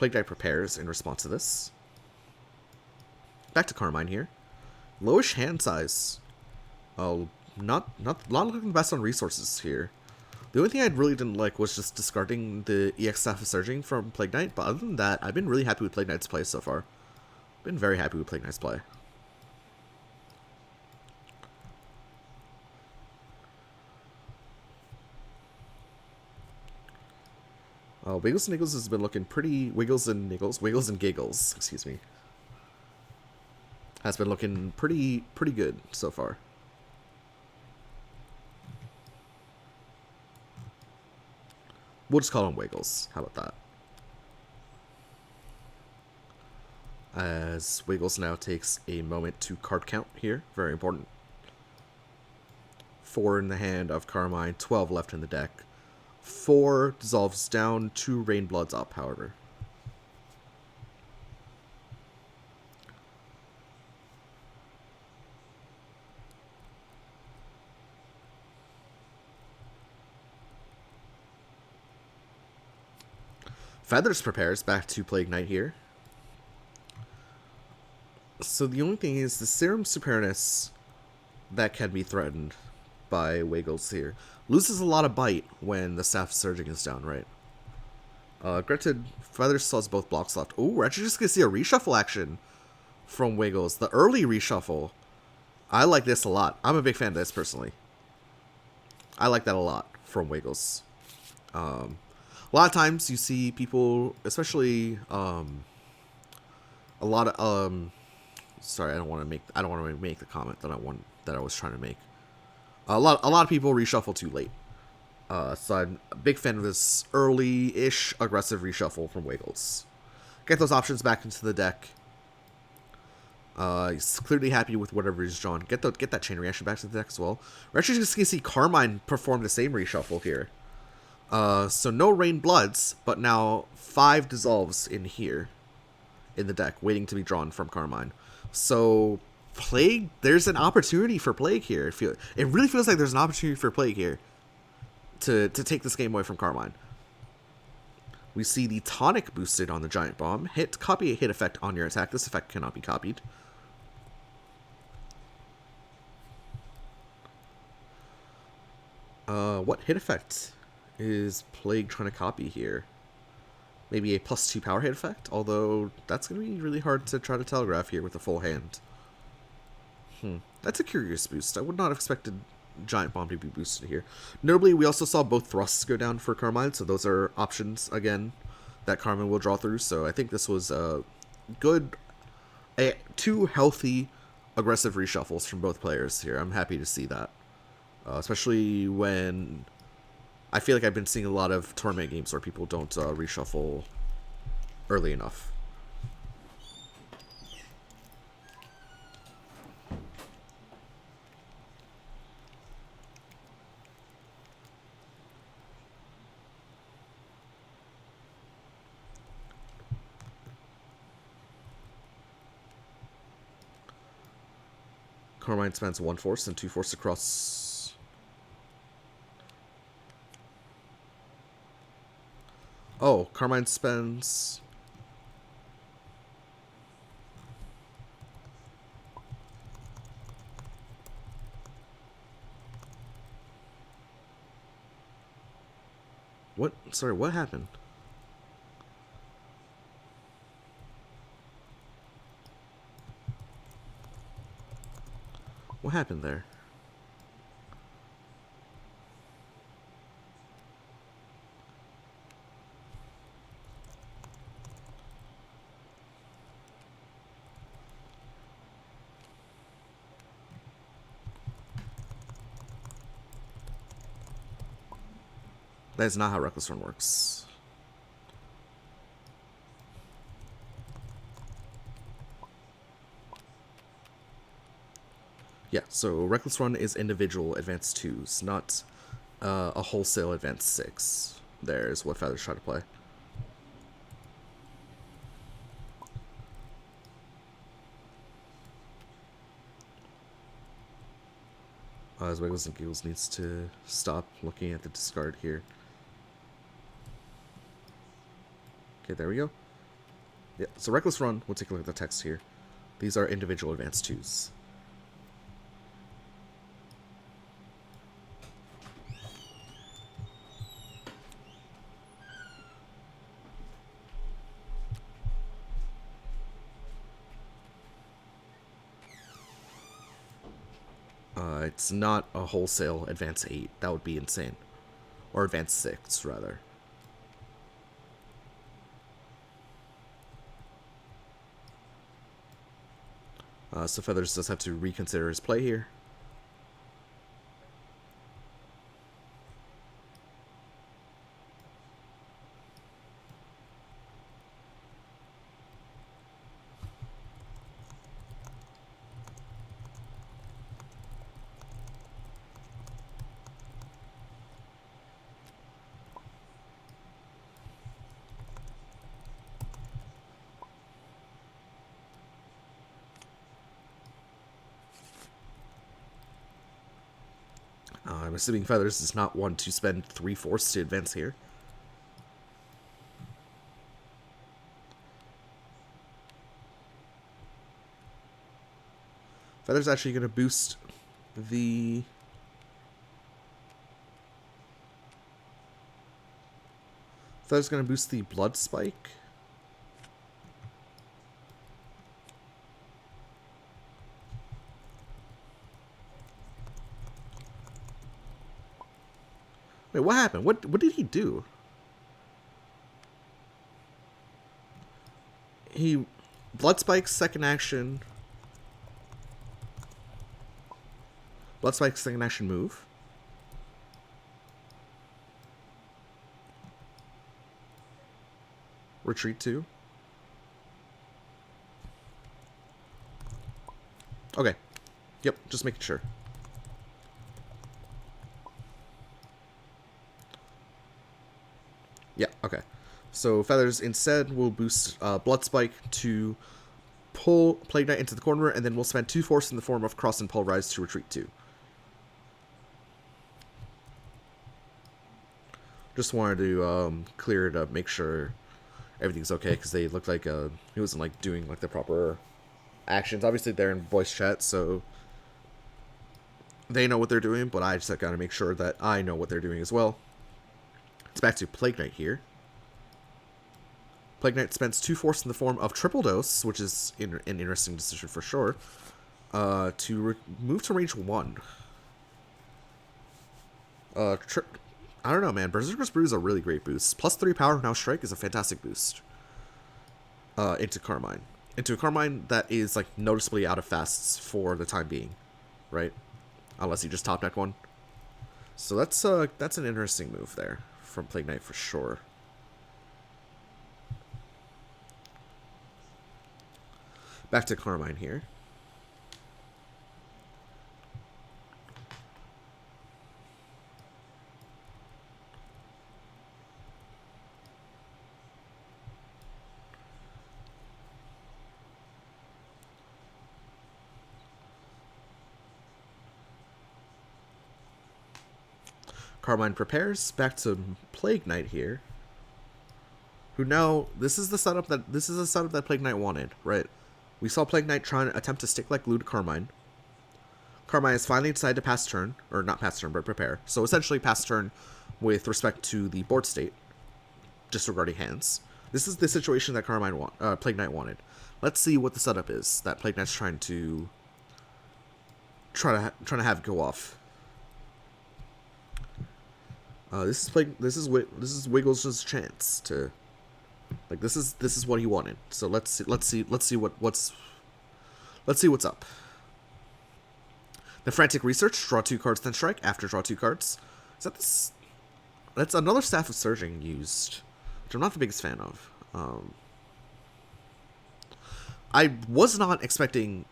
Plague Knight prepares in response to this. Back to Carmine here. Lowish hand size. Oh, not looking the best on resources here. The only thing I really didn't like was just discarding the EX Staff of Surging from Plague Knight, but other than that, I've been really happy with Plague Knight's play so far. Been very happy with Plague Knight's play. WigglesNGiggles has been looking pretty... WigglesNGiggles, excuse me. Has been looking pretty good so far. We'll just call him Wiggles. How about that? As Wiggles now takes a moment to card count here. Very important. 4 in the hand of Carmine, 12 left in the deck. 4 dissolves down, 2 Rain Bloods up, however. Feathers prepares back to Plague Knight here. So the only thing is the Serum Supernus that can be threatened by Wiggles here loses a lot of bite when the Staff Surging is down, right? Granted, Feathers still has both blocks left. Oh, we're actually just going to see a reshuffle action from Wiggles. The early reshuffle. I like this a lot. I'm a big fan of this, personally. I like that a lot from Wiggles. A lot of times you see people, especially a lot of sorry, I don't want to make the comment that I was trying to make. A lot of people reshuffle too late. So I'm a big fan of this early-ish aggressive reshuffle from Wiggles. Get those options back into the deck. He's clearly happy with whatever he's drawn. Get that chain reaction back to the deck as well. We're actually just going to see Carmine perform the same reshuffle here. So no Rain Bloods, but now 5 dissolves in here in the deck, waiting to be drawn from Carmine. So Plague, there's an opportunity for Plague here. It really feels like there's an opportunity for Plague here to take this game away from Carmine. We see the tonic boosted on the Giant Bomb. Copy a hit effect on your attack. This effect cannot be copied. What hit effect is Plague trying to copy here? Maybe a +2 power hit effect, although that's going to be really hard to try to telegraph here with a full hand. That's a curious boost. I would not have expected Giant Bomb to be boosted here. Notably, we also saw both thrusts go down for Carmine, so those are options, again, that Carmine will draw through. So I think this was a good... 2 healthy, aggressive reshuffles from both players here. I'm happy to see that. Especially when... I feel like I've been seeing a lot of tournament games where people don't reshuffle early enough. Carmine spends 1 force and 2 force across... Oh, Carmine spends... What? Sorry, what happened? What happened there? That is not how Reckless Run works. Yeah, so Reckless Run is individual advanced 2s, not a wholesale advanced 6. There's what Feathers try to play. As WigglesNGiggles needs to stop looking at the discard here. Okay, there we go. Yeah, so Reckless Run, we'll take a look at the text here. These are individual advanced 2s. It's not a wholesale advance 8. That would be insane. Or advance 6, rather. So Feathers does have to reconsider his play here. I'm assuming Feathers does not want to spend 3/4 to advance here. Feathers actually going to boost the... Feathers going to boost the Blood Spike. Wait, what happened? What did he do? He... Blood Spike's second action... Blood Spike's second action move. Retreat 2. Okay. Yep, just making sure. Yeah, okay. So Feathers instead will boost Blood Spike to pull Plague Knight into the corner, and then we'll spend 2 force in the form of Cross and Pulverize to retreat 2. Just wanted to clear it up, make sure everything's okay, because they looked like he wasn't like doing like the proper actions. Obviously they're in voice chat, so they know what they're doing, but I just gotta make sure that I know what they're doing as well. It's back to Plague Knight here. Plague Knight spends 2 force in the form of Triple Dose, which is an interesting decision for sure, to move to range 1. I don't know, man. Berserker's Brew is a really great boost. Plus 3 power now strike is a fantastic boost. Into Carmine. Into a Carmine that is like noticeably out of fasts for the time being, right? Unless you just top deck one. So that's an interesting move there from Plague Knight for sure. Back to Carmine here. Carmine prepares. Back to Plague Knight here. Who now this is the setup that Plague Knight wanted, right? We saw Plague Knight trying to attempt to stick like glue to Carmine. Carmine has finally decided to pass turn, or not pass turn, but prepare. So essentially pass turn with respect to the board state, disregarding hands. This is the situation that Plague Knight wanted. Let's see what the setup is that Plague Knight's trying to have go off. This is Wiggles' chance to, like, this is what he wanted. So let's see what's up. The Frantic Research, draw 2 cards, then strike. After draw 2 cards. Is that this? That's another Staff of Surging used, which I'm not the biggest fan of. I was not expecting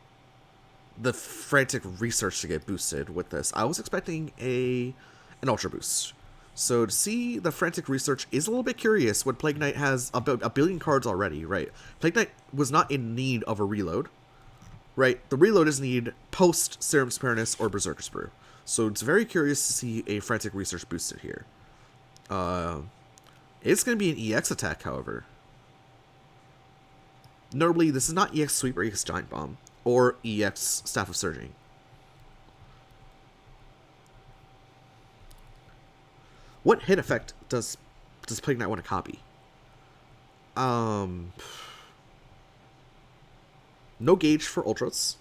the Frantic Research to get boosted with this. I was expecting an Ultra Boost. So to see the Frantic Research is a little bit curious when Plague Knight has about a billion cards already, right? Plague Knight was not in need of a reload, right? The reload is needed post Serum Spareness or Berserker's Brew. So it's very curious to see a Frantic Research boosted here. It's going to be an EX attack, however. Notably, this is not EX Sweep or EX Giant Bomb, or EX Staff of Surging. What hit effect does Plague Knight want to copy? No gauge for Ultras.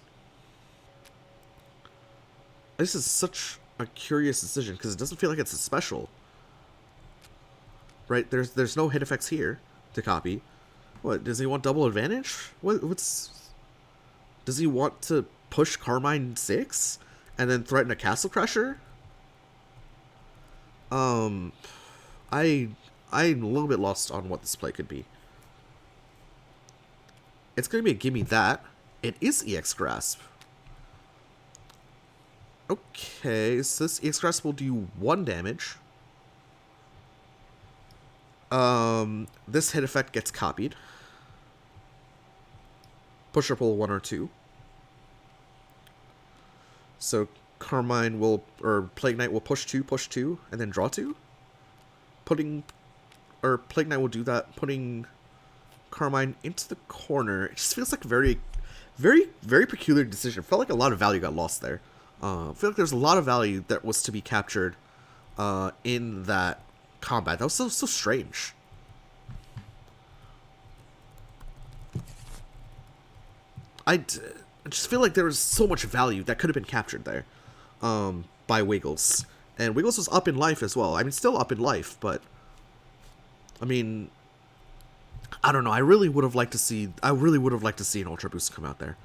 This is such a curious decision, because it doesn't feel like it's a special. Right? There's no hit effects here to copy. What, does he want double advantage? What's... Does he want to push Carmine 6? And then threaten a Castle Crusher? I'm a little bit lost on what this play could be. It's going to be a gimme that. It is EX Grasp. Okay, so this EX Grasp will do 1 damage. This hit effect gets copied. Push or pull 1 or 2. So Carmine will, or Plague Knight will push 2, and then draw 2. Plague Knight will do that, putting Carmine into the corner. It just feels like a very, very, very peculiar decision. Felt like a lot of value got lost there. I feel like there's a lot of value that was to be captured in that combat. That was so strange. I just feel like there was so much value that could have been captured there by Wiggles. And Wiggles was up in life as well. I mean, still up in life, but I mean, I don't know. I really would have liked to see an Ultra Boost come out there.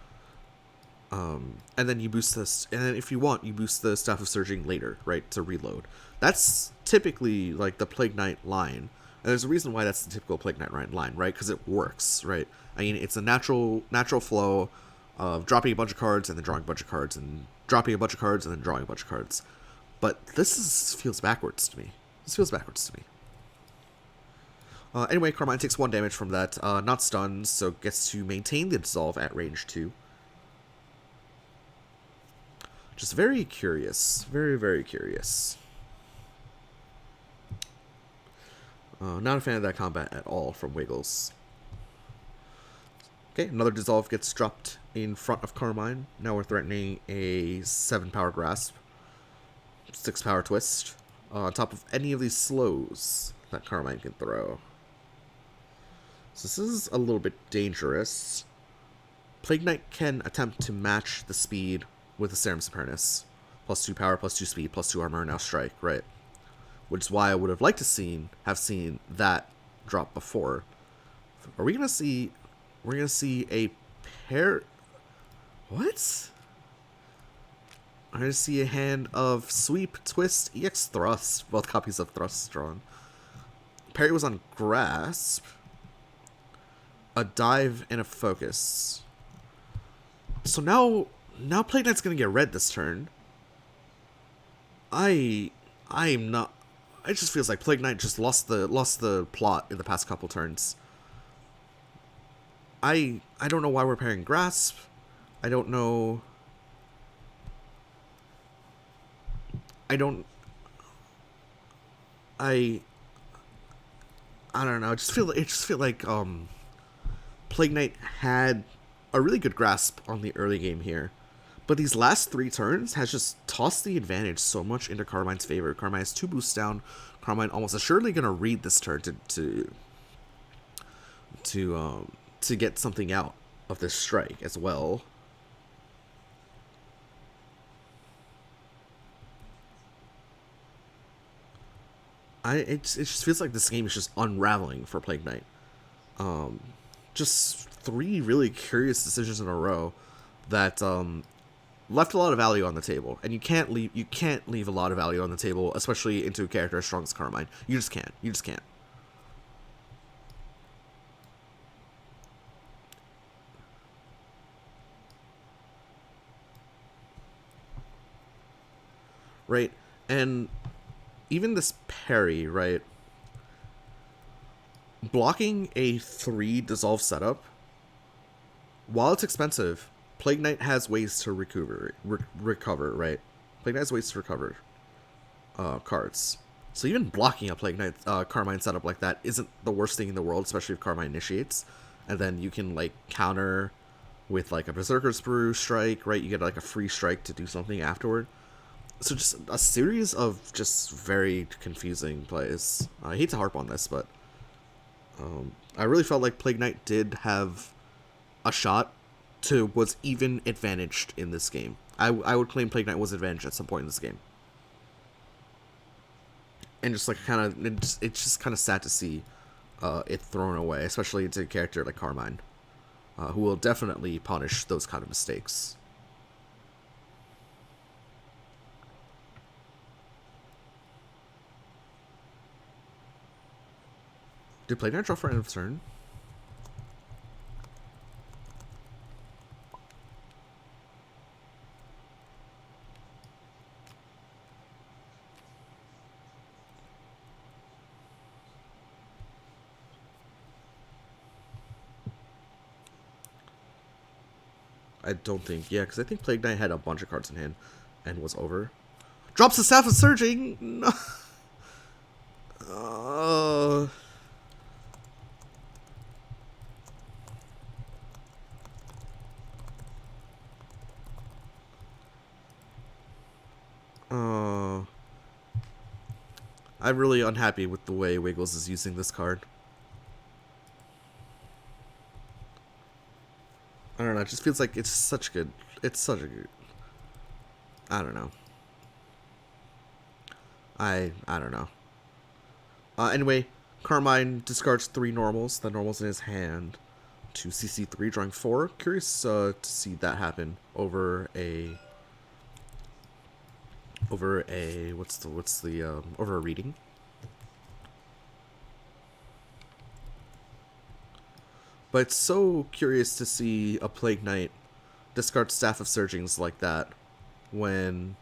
And then you boost this, and then if you want, you boost the Staff of Surging later, right, to reload. That's typically like the Plague Knight line, and there's a reason why that's the typical Plague Knight line, right? Because it works, right? I mean, it's a natural flow of dropping a bunch of cards and then drawing a bunch of cards and dropping a bunch of cards and then drawing a bunch of cards. But this feels backwards to me. Anyway, Carmine takes 1 damage from that, not stunned, so gets to maintain the dissolve at range 2. Just very curious. Very, very curious. Not a fan of that combat at all from Wiggles. Okay, another dissolve gets dropped in front of Carmine. Now we're threatening a 7 power grasp, 6 power twist, on top of any of these slows that Carmine can throw. So this is a little bit dangerous. Plague Knight can attempt to match the speed with the Serum Supernus. Plus 2 power, plus 2 speed, plus 2 armor, now strike, right? Which is why I would have liked to have seen that drop before. Are we gonna see... We're gonna see a pair... What? I'm gonna see a hand of Sweep, Twist, EX Thrust. Both copies of Thrust drawn. Parry was on Grasp. A Dive and a Focus. So now Plague Knight's gonna get red this turn. I'm not... It just feels like Plague Knight just lost the plot in the past couple turns. I don't know why we're pairing Grasp. I don't know... I don't know. It just feel like Plague Knight had a really good grasp on the early game here, but these last 3 turns has just tossed the advantage so much into Carmine's favor. Carmine has 2 boosts down. Carmine almost assuredly gonna read this turn to get something out of this strike as well. It just feels like this game is just unraveling for Plague Knight. Just 3 really curious decisions in a row that left a lot of value on the table, and you can't leave a lot of value on the table, especially into a character as strong as Carmine. You just can't. Right, and even this parry, right? Blocking a 3 dissolve setup, while it's expensive, Plague Knight has ways to recover, right? Plague Knight has ways to recover cards. So even blocking a Plague Knight Carmine setup like that isn't the worst thing in the world, especially if Carmine initiates. and then you can like counter with like a Berserker's Brew strike, right? You get like a free strike to do something afterward. So just a series of just very confusing plays. I hate to harp on this, but I really felt like Plague Knight did have a shot to was even advantaged in this game. I would claim Plague Knight was advantaged at some point in this game. And just like kind of, it's just kind of sad to see it thrown away, especially to a character like Carmine, who will definitely punish those kind of mistakes. Did Plague Knight draw for end of turn? I don't think. Yeah, because I think Plague Knight had a bunch of cards in hand and was over. Drops the Staff of Surging! No. Uh, I'm really unhappy with the way Wiggles is using this card. I don't know, it just feels like it's such good. It's such a good. I don't know. I don't know. Anyway, Carmine discards 3 normals, the normals in his hand, to CC3, drawing 4. Curious to see that happen over a over a reading. But it's so curious to see a Plague Knight discard Staff of Surgings like that when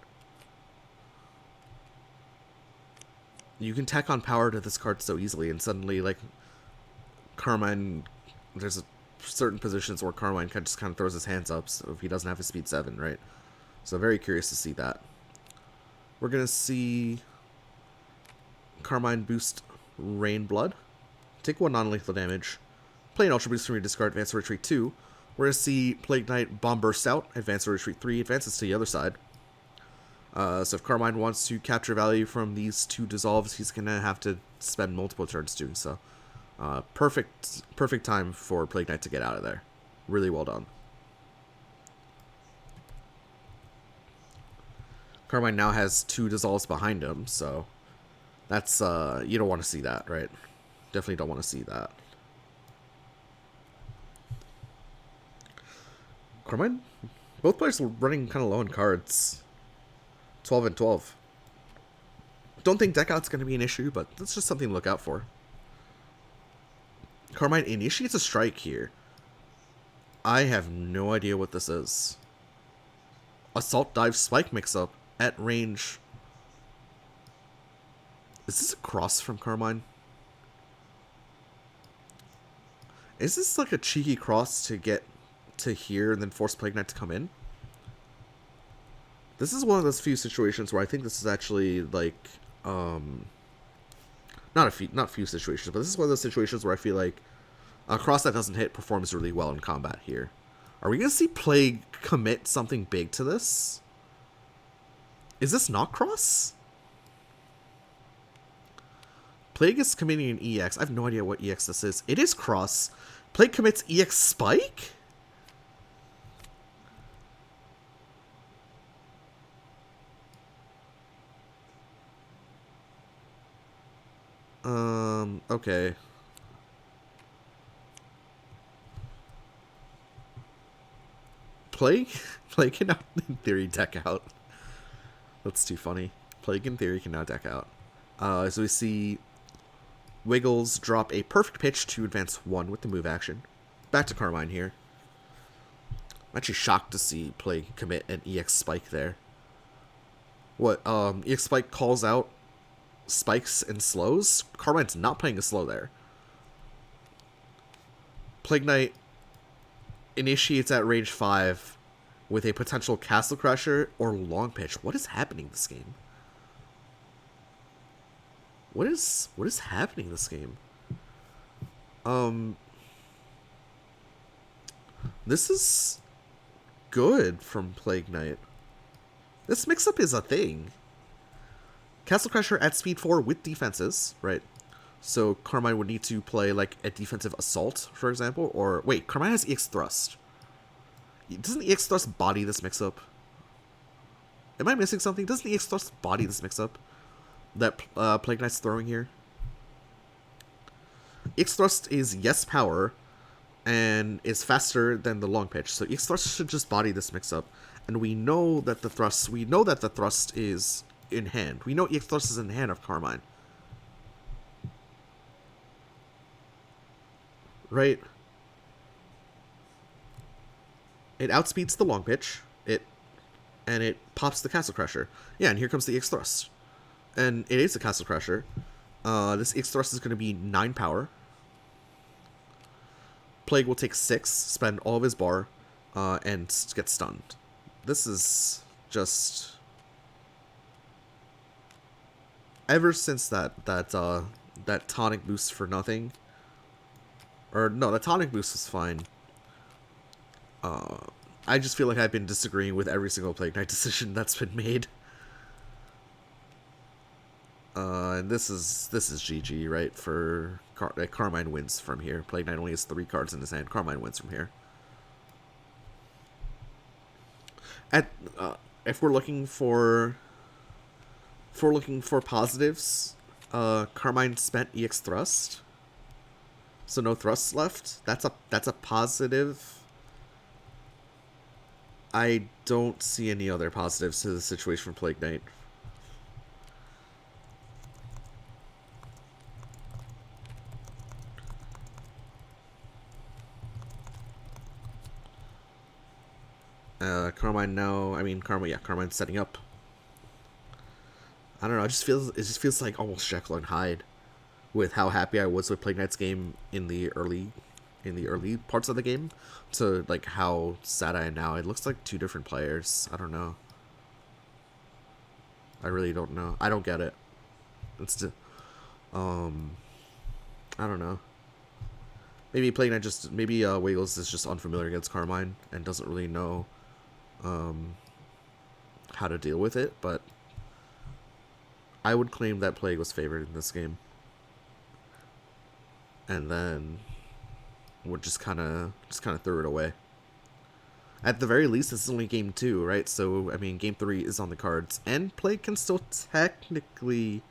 you can tack on power to this card so easily, and suddenly, like, Carmine, there's certain positions where Carmine just kind of throws his hands up so if he doesn't have his speed 7, right? So very curious to see that. We're going to see Carmine boost Rain Blood. Take 1 non-lethal damage. Play an Ultra Boost from your discard, advance or retreat 2. We're going to see Plague Knight Bomb Burst out, advance or retreat 3, advances to the other side. So if Carmine wants to capture value from these 2 dissolves, he's going to have to spend multiple turns doing so. Perfect time for Plague Knight to get out of there. Really well done. Carmine now has 2 dissolves behind him, so that's, you don't want to see that, right? Definitely don't want to see that. Carmine, both players were running kind of low in cards. 12 and 12. Don't think deck out's going to be an issue, but that's just something to look out for. Carmine initiates a strike here. I have no idea what this is. Assault Dive Spike mix-up at range. Is this a cross from Carmine? Is this like a cheeky cross to get to here and then force Plague Knight to come in? This is one of those few situations where I think this is actually like not few situations, but this is one of those situations where I feel like a cross that doesn't hit performs really well in combat here. Are we gonna see Plague commit something big to this? Is this not cross? Plague is committing an EX. I have no idea what EX this is. It is cross. Plague commits EX Spike? Okay. Plague can now, in theory, deck out. That's too funny. Plague, in theory, can now deck out. So we see Wiggles drop a perfect pitch to advance 1 with the move action. Back to Carmine here. I'm actually shocked to see Plague commit an EX Spike there. What, EX Spike calls out spikes and slows? Carmine's not playing a slow there. Plague Knight initiates at range 5 with a potential Castle Crasher or Long Pitch. What is happening this game? What is happening this game? This is good from Plague Knight. This mix-up is a thing. Castle Crasher at speed 4 with defenses, right? So Carmine would need to play like a defensive assault, for example, or wait, Carmine has EX Thrust. Doesn't EX Thrust body this mix-up? Am I missing something? Doesn't EX Thrust body this mix-up that Plague Knight's throwing here? EX Thrust is yes power and is faster than the long pitch, so EX Thrust should just body this mix-up. And we know that the thrust is in hand. We know EX Thrust is in hand of Carmine. Right? It outspeeds the long pitch. It pops the Castle Crusher. Yeah, and here comes the EX Thrust. And it is a Castle Crusher. This EX Thrust is going to be 9 power. Plague will take 6, spend all of his bar, and get stunned. This is just... Ever since that tonic boost for nothing... Or, no, the tonic boost was fine. I just feel like I've been disagreeing with every single Plague Knight decision that's been made. And this is GG, right? For Carmine wins from here. Plague Knight only has 3 cards in his hand. Carmine wins from here. If we're looking for positives, Carmine spent EX Thrust, so no thrusts left. That's a positive. I don't see any other positives to the situation from Plague Knight. Carmine now. I mean, Carmine's setting up. I don't know. It just feels like almost Jekyll and Hyde, with how happy I was with Plague Knight's game in the early parts of the game, to like how sad I am now. It looks like 2 different players. I don't know. I really don't know. I don't get it. It's just, I don't know. Maybe Plague Knight maybe Wiggles is just unfamiliar against Carmine and doesn't really know how to deal with it, but I would claim that Plague was favored in this game. And then would just kind of threw it away. At the very least, this is only game 2, right? So, I mean, game 3 is on the cards, and Plague can still technically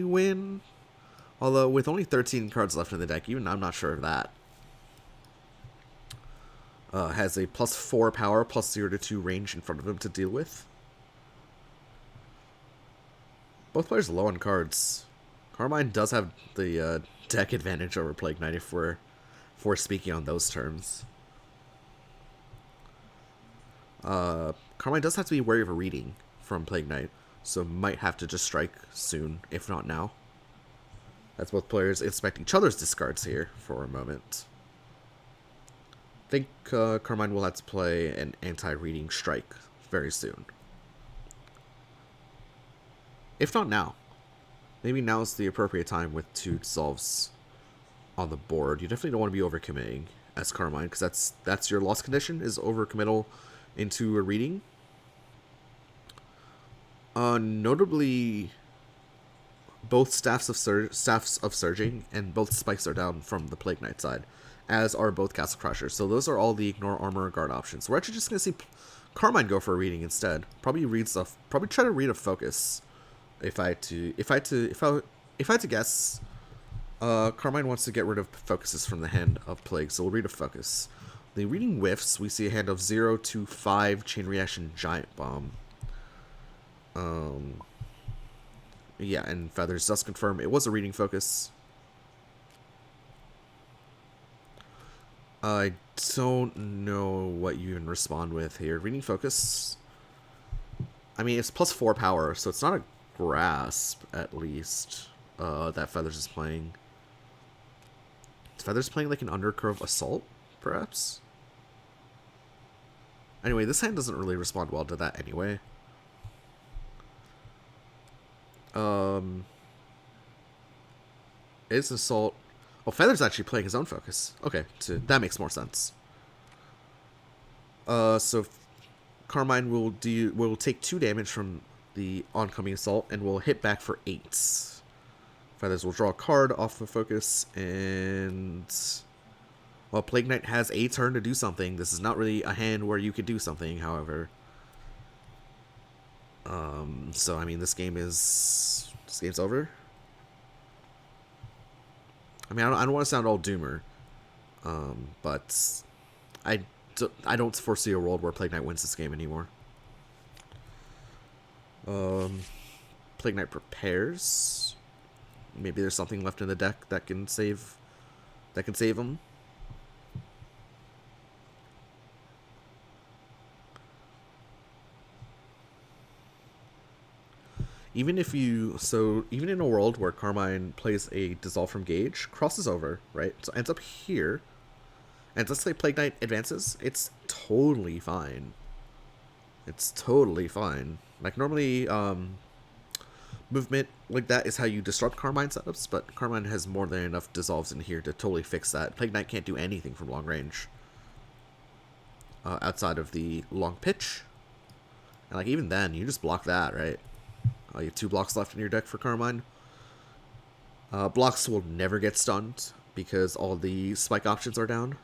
win. Although, with only 13 cards left in the deck, even I'm not sure of that. Has a +4 power, +0-2 range in front of him to deal with. Both players are low on cards. Carmine does have the deck advantage over Plague Knight if we're speaking on those terms. Carmine does have to be wary of a reading from Plague Knight, so might have to just strike soon, if not now. As both players inspect each other's discards here for a moment. I think Carmine will have to play an anti-reading strike very soon. If not now. Maybe now is the appropriate time with 2 dissolves on the board. You definitely don't want to be overcommitting as Carmine, because that's your loss condition, is overcommittal into a reading. Notably, both staffs of surging and both spikes are down from the Plague Knight side, as are both Castle Crushers. So those are all the ignore armor guard options. We're actually just gonna see Carmine go for a reading instead. Probably try to read a focus. If I had to guess, Carmine wants to get rid of focuses from the hand of Plague, so we'll read a focus. The reading whiffs. We see a hand of 0 to 5 chain reaction giant bomb. Yeah, and Feathers does confirm it was a reading focus. I don't know what you even respond with here. Reading focus. I mean, it's +4 power, so it's not a grasp, at least, that Feathers is playing. Is Feathers playing like an undercurve assault, perhaps? Anyway, this hand doesn't really respond well to that anyway. It's assault. Oh, Feather's actually playing his own focus. Okay, so that makes more sense. So Carmine will take 2 damage from the oncoming assault and will hit back for 8. Feathers will draw a card off the focus, and well, Plague Knight has a turn to do something. This is not really a hand where you could do something, however. So I mean, this game's over. I mean, I don't want to sound all doomer, but I don't foresee a world where Plague Knight wins this game anymore. Plague Knight prepares. Maybe there's something left in the deck that can save him. Even in a world where Carmine plays a Dissolve from Gauge, crosses over, right? So ends up here, and let's say Plague Knight advances, it's totally fine. It's totally fine. Like, normally, movement like that is how you disrupt Carmine setups, but Carmine has more than enough dissolves in here to totally fix that. Plague Knight can't do anything from long range. Outside of the long pitch. And like, even then, you just block that, right? You have 2 blocks left in your deck for Carmine. Blocks will never get stunned because all the spike options are down.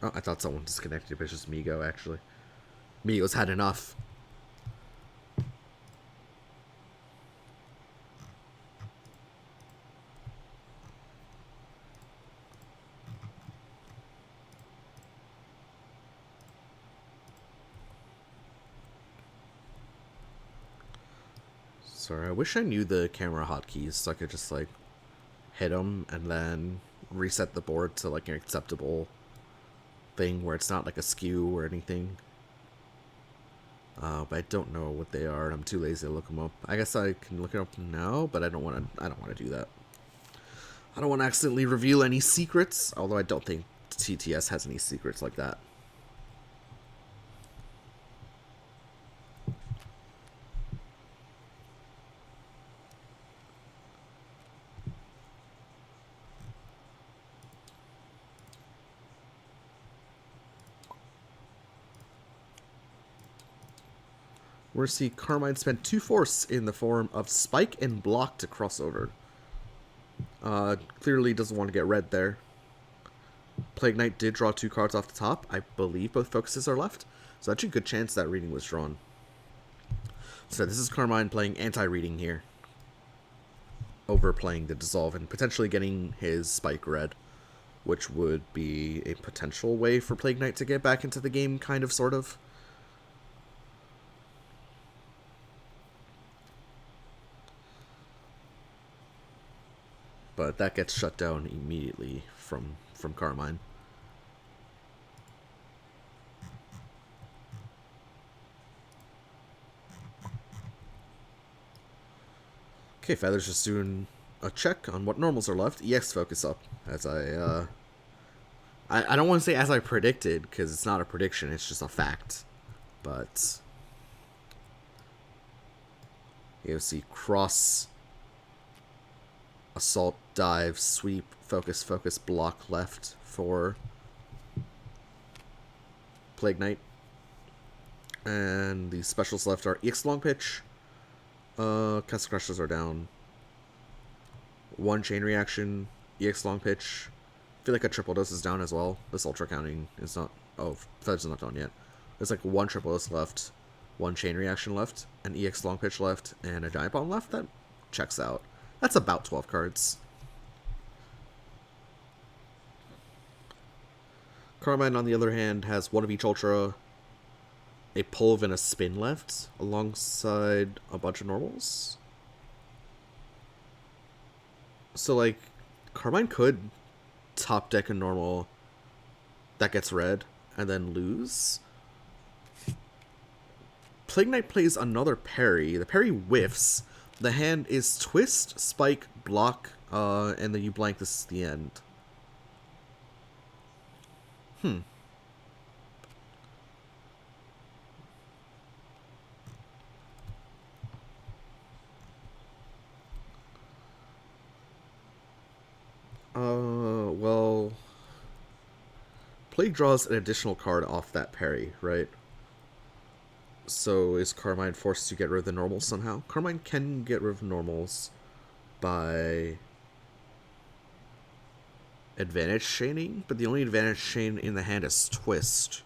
Oh, I thought someone disconnected, but it's just Migo, actually. Migo's had enough. Sorry, I wish I knew the camera hotkeys so I could just, like, hit them and then reset the board to, like, an acceptable thing where it's not, like, a skew or anything. But I don't know what they are, and I'm too lazy to look them up. I guess I can look it up now, but I don't want to do that. I don't want to accidentally reveal any secrets, although I don't think TTS has any secrets like that. We're going to see Carmine spend 2 force in the form of Spike and Block to crossover. Clearly doesn't want to get red there. Plague Knight did draw 2 cards off the top. I believe both focuses are left. So actually a good chance that reading was drawn. So this is Carmine playing anti-reading here. Overplaying the Dissolve and potentially getting his Spike red. Which would be a potential way for Plague Knight to get back into the game, kind of, sort of. But that gets shut down immediately from Carmine. Okay, Feather's just doing a check on what normals are left. EX focus up, as I don't want to say as I predicted, because it's not a prediction, it's just a fact. But you see cross, assault, dive, sweep, focus, block left for Plague Knight. And the specials left are EX long pitch. Castle Crushes are down. 1 chain reaction, EX long pitch. I feel like a triple dose is down as well. This ultra counting is not. Oh, Feather's not done yet. There's like 1 triple dose left, 1 chain reaction left, an EX long pitch left, and a giant bomb left. That checks out. That's about 12 cards. Carmine, on the other hand, has 1 of each ultra, a Pulve and a spin left, alongside a bunch of normals. So, like, Carmine could top deck a normal that gets red and then lose. Plague Knight plays another parry. The parry whiffs, The hand is twist, spike, block, and then you blank. This is the end. Well, Plague draws an additional card off that parry, right? So is Carmine forced to get rid of the normals somehow? Carmine can get rid of normals by advantage chaining, but the only advantage chain in the hand is twist.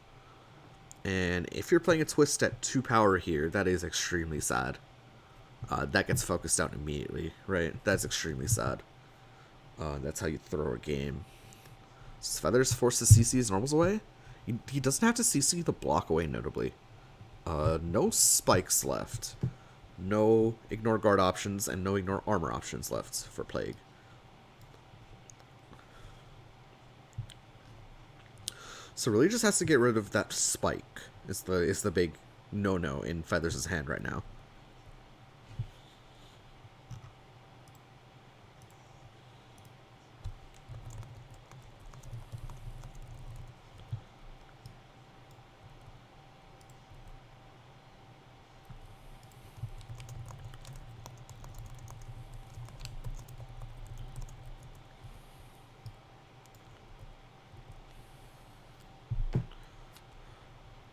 And if you're playing a twist at 2 power here, that is extremely sad. That gets focused out immediately, right? That's extremely sad. That's how you throw a game. So Feathers forces CC his normals away. He doesn't have to CC the block away, notably. No spikes left. No ignore guard options, and no ignore armor options left for Plague. So really just has to get rid of that spike. Is the big no-no in Feathers' hand right now.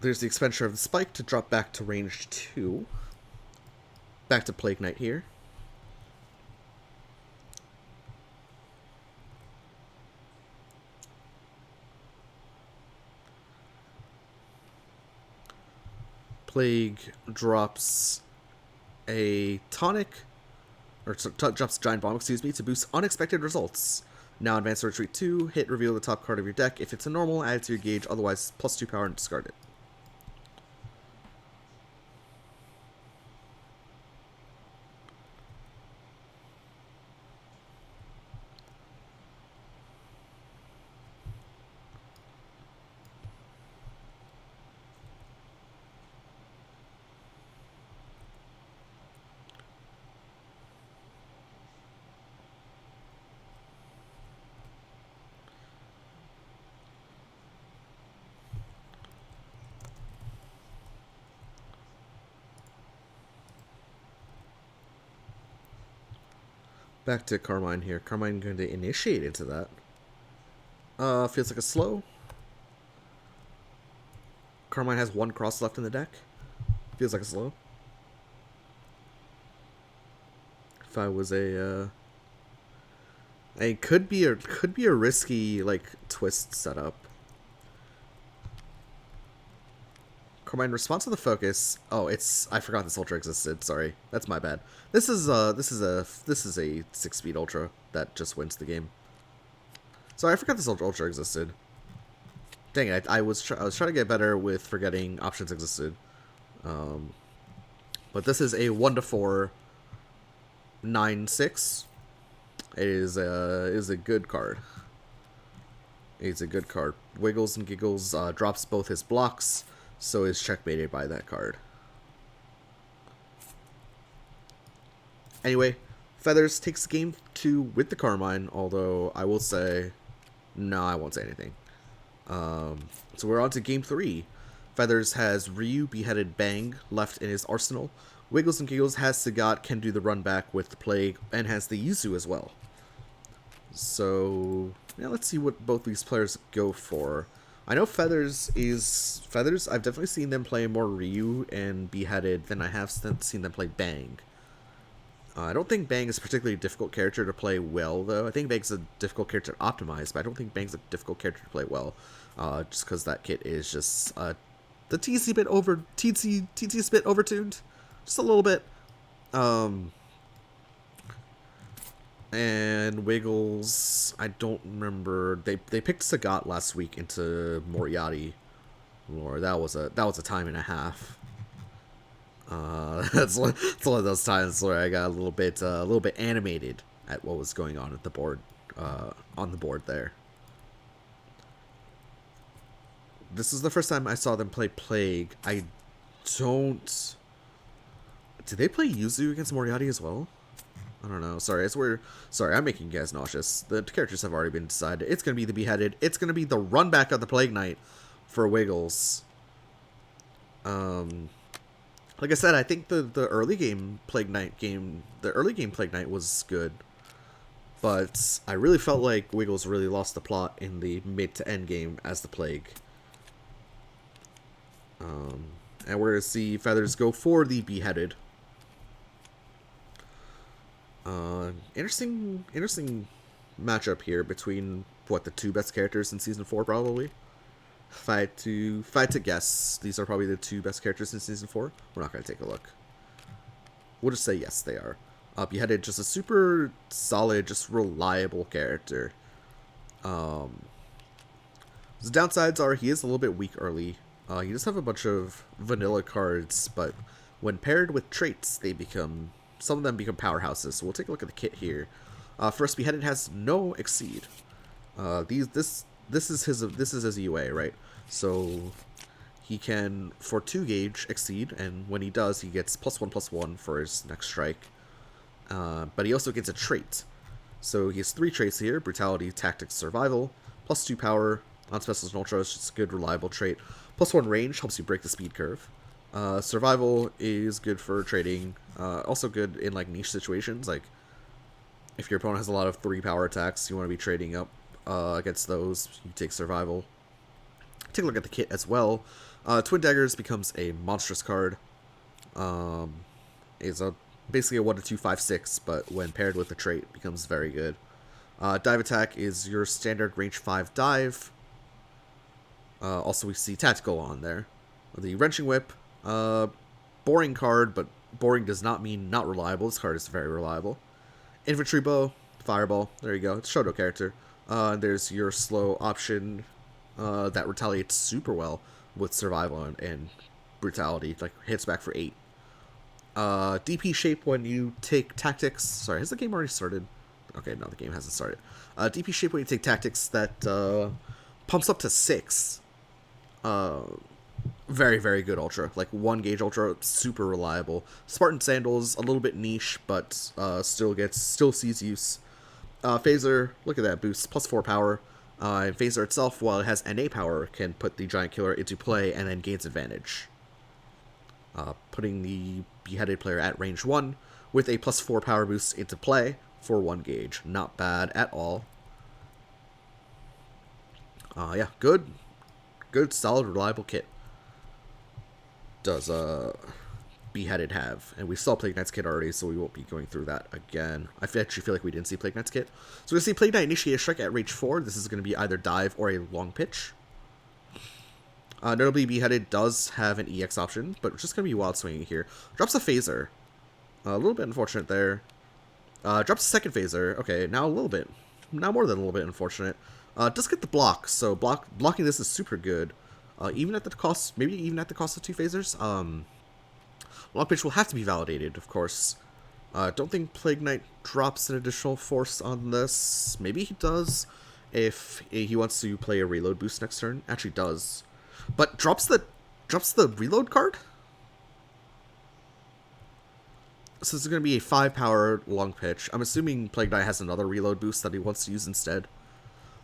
There's the expenditure of the spike to drop back to range 2. Back to Plague Knight here. Plague drops a tonic, or drops a giant bomb, excuse me, to boost unexpected results. Now advance to retreat 2, hit reveal the top card of your deck. If it's a normal, add it to your gauge, otherwise +2 power and discard it. Back to Carmine here. Carmine going to initiate into that. Feels like a slow. Carmine has 1 cross left in the deck. Feels like a slow. If I was a, it could be a risky like twist setup. Carmine response to the focus. Oh, I forgot this ultra existed. Sorry, that's my bad. This is a 6-speed ultra that just wins the game. Sorry, I forgot this ultra existed. Dang it! I was trying to get better with forgetting options existed. But this is a 1/4 9/6. It is a good card. It's a good card. WigglesNGiggles drops both his blocks, so is checkmated by that card. Anyway, Feathers takes game 2 with the Carmine, although I will say, no, I won't say anything. So we're on to game 3. Feathers has Ryu, Beheaded, Bang left in his arsenal. WigglesNGiggles has Sagat, can do the run back with the Plague, and has the Yuzu as well. So, yeah, let's see what both these players go for. I know Feathers, I've definitely seen them play more Ryu and Beheaded than I have seen them play Bang. I don't think Bang is a particularly difficult character to play well, though. I think Bang's a difficult character to optimize, but I don't think Bang's a difficult character to play well. Just because that kit is just the TC bit overtuned, just a little bit. And Wiggles, I don't remember. They picked Sagat last week into Moriarty. Lord, that was a time and a half. That's one of those times where I got a little bit animated at what was going on at the board, on the board there. This is the first time I saw them play Plague. I don't Did they play Yuzu against Moriarty as well? I don't know. Sorry, sorry, I'm making you guys nauseous. The characters have already been decided. It's gonna be the Beheaded. It's gonna be the run back of the Plague Knight for Wiggles. Like I said, I think the early game Plague Knight was good, but I really felt like Wiggles really lost the plot in the mid to end game as the Plague. And we're gonna see Feathers go for the Beheaded. Interesting matchup here between what, the two best characters in season 4 probably. If I had to guess, these are probably the two best characters in season 4. We're not gonna take a look. We'll just say yes, they are. Beheaded, just a super solid, just reliable character. The downsides are he is a little bit weak early. He does have a bunch of vanilla cards, but when paired with traits, some of them become powerhouses. So we'll take a look at the kit here. First, Beheaded has no Exceed. This is his UA, right? So he can, for 2 gauge, Exceed, and when he does, he gets +1/+1 for his next strike. But he also gets a trait. So he has 3 traits here: Brutality, Tactics, Survival, +2 Power, on Specials and Ultras, just a good, reliable trait. +1 Range, helps you break the speed curve. Survival is good for trading. Also good in like niche situations, like if your opponent has a lot of 3 power attacks, you want to be trading up against those. You take Survival. Take a look at the kit as well. Twin Daggers becomes a monstrous card. Is basically a 1/2 5/6, but when paired with the trait, becomes very good. Dive Attack is your standard range 5 dive. Also, we see Tactical on there. The Wrenching Whip, boring card, but boring does not mean not reliable. This card is very reliable. Infantry Bow, Fireball, there you go. It's Shoto character. There's your slow option that retaliates super well with Survival and Brutality, like hits back for 8. DP Shape when you take Tactics. Sorry, has the game already started? Okay, no, the game hasn't started. DP Shape when you take Tactics that pumps up to 6. Very, very good Ultra. Like 1 gauge Ultra, super reliable. Spartan Sandals, a little bit niche, but still sees use. Phaser, look at that boost, +4 power. Phaser itself, while it has NA power, can put the Giant Killer into play and then gains advantage. Putting the Beheaded player at range 1 with a +4 power boost into play for 1 gauge. Not bad at all. Yeah, good, solid, reliable kit. Does Beheaded have? And we saw Plague Knight's kit already, so we won't be going through that again. I actually feel like we didn't see Plague Knight's kit. So we're going to see Plague Knight initiate a strike at range 4. This is going to be either dive or a long pitch. Notably, Beheaded does have an EX option, but it's just going to be wild swinging here. Drops a Phaser. A little bit unfortunate there. Drops a second Phaser. Okay, now a little bit. Now more than a little bit unfortunate. Does get the block, so blocking this is super good. Even at the cost, maybe even at the cost of 2 phasers. Long pitch will have to be validated, of course. Don't think Plague Knight drops an additional force on this. Maybe he does if he wants to play a reload boost next turn. Actually does, but drops the reload card. So this is going to be a 5 power long pitch. I'm assuming Plague Knight has another reload boost that he wants to use instead.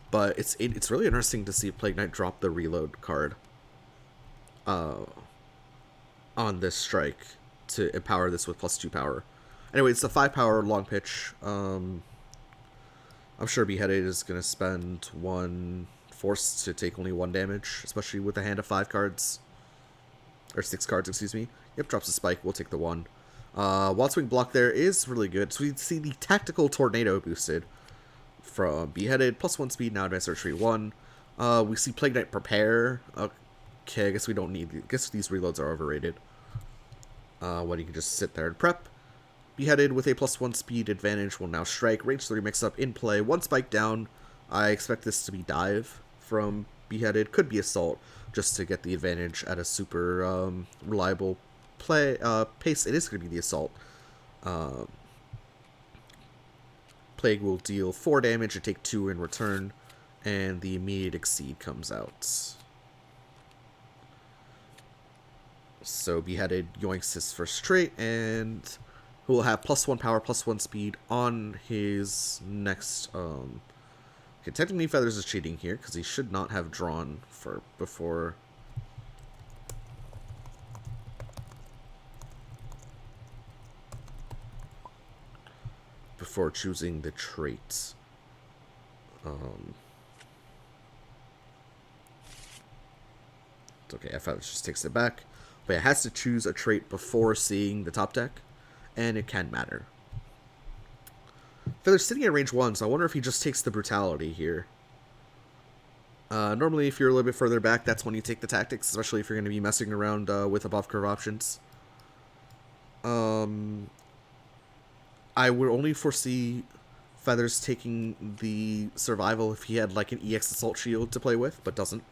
But it's really interesting to see Plague Knight drop the reload card on this strike to empower this with +2 power. Anyway, it's a 5 power long pitch. I'm sure Beheaded is going to spend 1 force to take only 1 damage, especially with a hand of 5 cards. Or 6 cards, excuse me. Yep, drops a spike. We'll take the 1. Wild Swing block there is really good. So we see the Tactical Tornado boosted from Beheaded, +1 speed, now advanced retreat 1. We see Plague Knight prepare. Okay, I guess we don't need... I guess these reloads are overrated. When you can just sit there and prep. Beheaded with a +1 speed advantage will now strike. Range 3 mix-up in play. 1 spike down. I expect this to be dive from Beheaded. Could be assault, just to get the advantage at a super reliable play pace. It is going to be the assault. Plague will deal 4 damage and take 2 in return, and the immediate Exceed comes out. So Beheaded yoinks his first trait, and who will have +1 power, +1 speed on his next. Okay, technically Feathers is cheating here because he should not have drawn for before. Before choosing the trait. It's okay, Feathers just takes it back. But it has to choose a trait before seeing the top deck, and it can matter. Feather's sitting at range 1, so I wonder if he just takes the Brutality here. Normally, if you're a little bit further back, that's when you take the Tactics, especially if you're going to be messing around with above curve options. I would only foresee Feathers taking the Survival if he had like an EX Assault Shield to play with, but doesn't.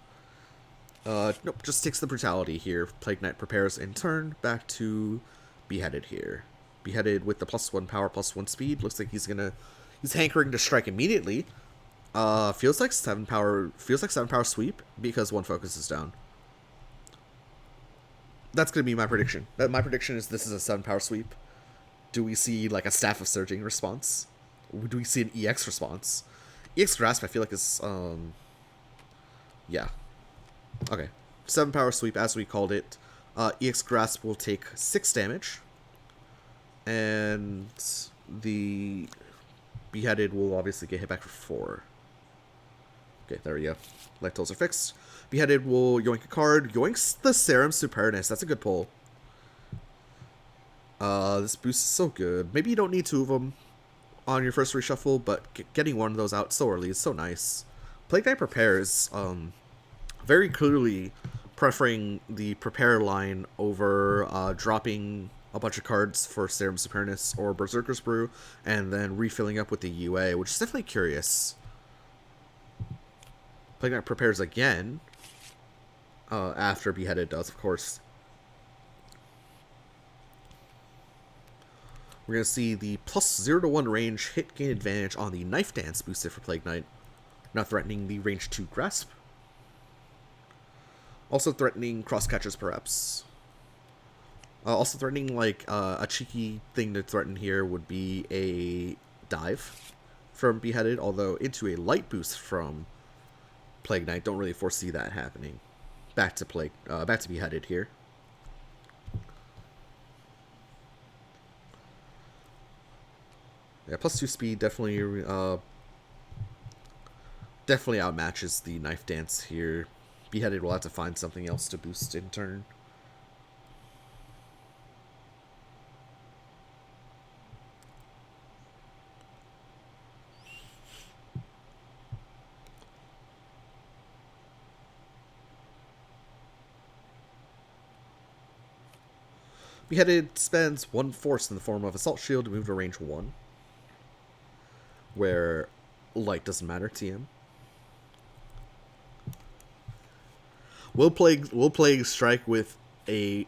Nope, just takes the Brutality here. Plague Knight prepares in turn, back to Beheaded here. Beheaded with the +1 power, +1 speed. Looks like he's hankering to strike immediately. Feels like 7 power sweep because 1 focus is down. That's gonna be my prediction. My prediction is this is a 7 power sweep. Do we see like a Staff of Surging response? Do we see an EX response? EX Grasp I feel like is yeah. Okay. 7 power sweep as we called it. EX Grasp will take 6 damage. And the Beheaded will obviously get hit back for 4. Okay, there we go. Life totals are fixed. Beheaded will yoink a card. Yoinks the Serum Supernus. That's a good pull. This boost is so good. Maybe you don't need 2 of them on your first reshuffle, but getting 1 of those out so early is so nice. Plague Knight prepares, very clearly preferring the Prepare line over dropping a bunch of cards for Serum Supernus or Berserker's Brew, and then refilling up with the UA, which is definitely curious. Plague Knight prepares again, after Beheaded does, of course. We're going to see the +0 to 1 range hit gain advantage on the Knife Dance boosted for Plague Knight, not threatening the range 2 Grasp. Also threatening Cross Catchers, perhaps. Also threatening, like, a cheeky thing to threaten here would be a Dive from Beheaded, although into a Light boost from Plague Knight. Don't really foresee that happening. Back to Beheaded here. Yeah, +2 speed definitely outmatches the Knife Dance here. Beheaded will have to find something else to boost in turn. Beheaded spends 1 force in the form of Assault Shield to move to range 1, where Light doesn't matter, TM. Will Plague strike with an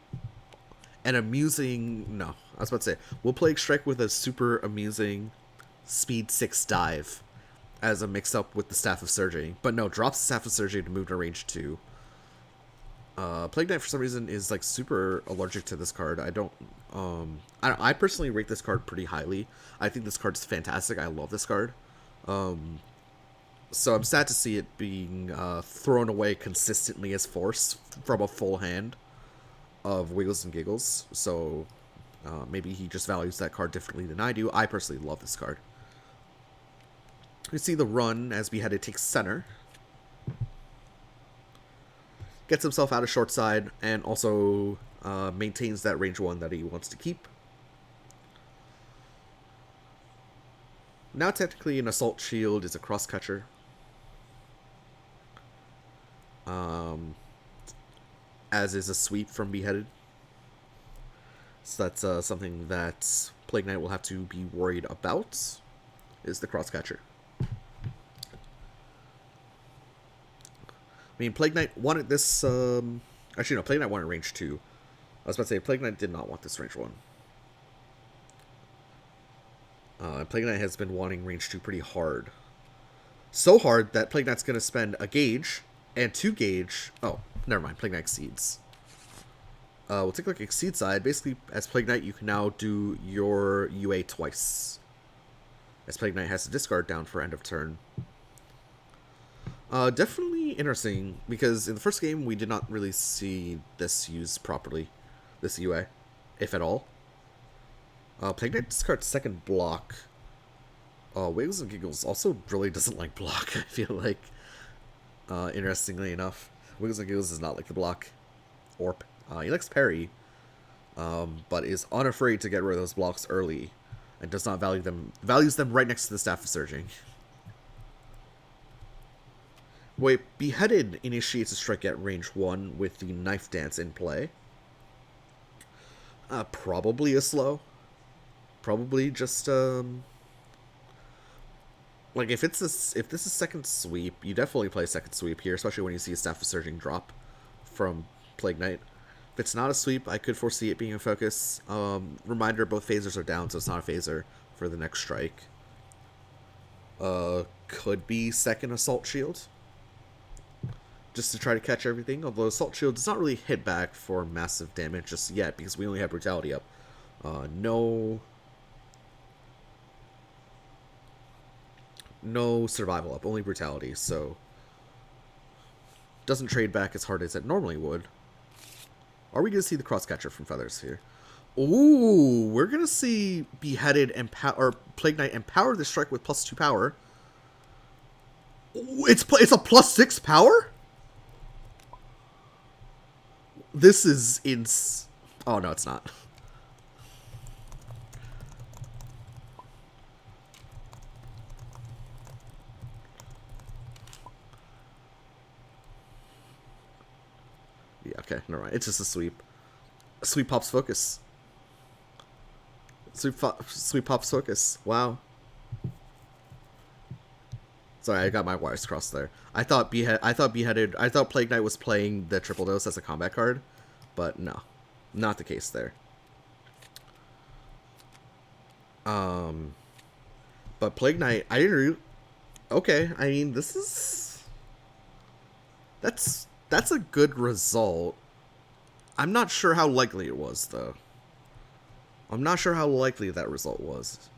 amusing... No, I was about to say. Will Plague strike with a super amusing Speed 6 dive as a mix-up with the Staff of Surging. But no, drops the Staff of Surging to move to range 2. Plague Knight for some reason is like super allergic to this card. I personally rate this card pretty highly. I think this card's fantastic. I love this card. So I'm sad to see it being thrown away consistently as force from a full hand of WigglesNGiggles. So maybe he just values that card differently than I do. I personally love this card. You see the run as Beheaded takes center. Gets himself out of short side, and also maintains that range 1 that he wants to keep. Now technically an Assault Shield is a Cross Catcher. As is a Sweep from Beheaded. So that's something that Plague Knight will have to be worried about, is the Cross Catcher. I mean, Plague Knight wanted this, actually, no, Plague Knight wanted range 2. I was about to say, Plague Knight did not want this range 1. Plague Knight has been wanting range 2 pretty hard. So hard that Plague Knight's going to spend a gauge and 2 gauge. Oh, never mind. Plague Knight exceeds. We'll take like Exceed side. Basically, as Plague Knight, you can now do your UA twice. As Plague Knight has to discard down for end of turn. Definitely interesting, because in the first game, we did not really see this used properly. This UA, if at all. Plague Knight discards second block. WigglesNGiggles also really doesn't like block, I feel like. Interestingly enough. WigglesNGiggles does not like the block. Orp. He likes parry, but is unafraid to get rid of those blocks early, and does not value them. Values them right next to the Staff of Surging. Wait, Beheaded initiates a strike at range 1 with the Knife Dance in play. Probably a slow. Probably just like if this is second sweep, you definitely play second sweep here, especially when you see a Staff of Surging drop from Plague Knight. If it's not a sweep, I could foresee it being a focus. Reminder, both phasers are down, so it's not a phaser for the next strike. Could be second Assault Shield, just to try to catch everything, although Assault Shield does not really hit back for massive damage just yet, because we only have Brutality up. No survival up, only Brutality, so doesn't trade back as hard as it normally would. Are we going to see the Crosscatcher from Feathers here? Ooh, we're going to see Beheaded or Plague Knight empower the strike with +2 power. Ooh, it's a +6 power? This is oh, no, it's not. Yeah, okay, never mind. It's just a sweep. Sweep pops focus. Sweep pops focus. Wow. Sorry, I got my wires crossed there. I thought Plague Knight was playing the triple dose as a combat card, but no, not the case there. But Plague Knight, I didn't really. Okay, I mean, that's a good result. I'm not sure how likely it was, though. I'm not sure how likely that result was.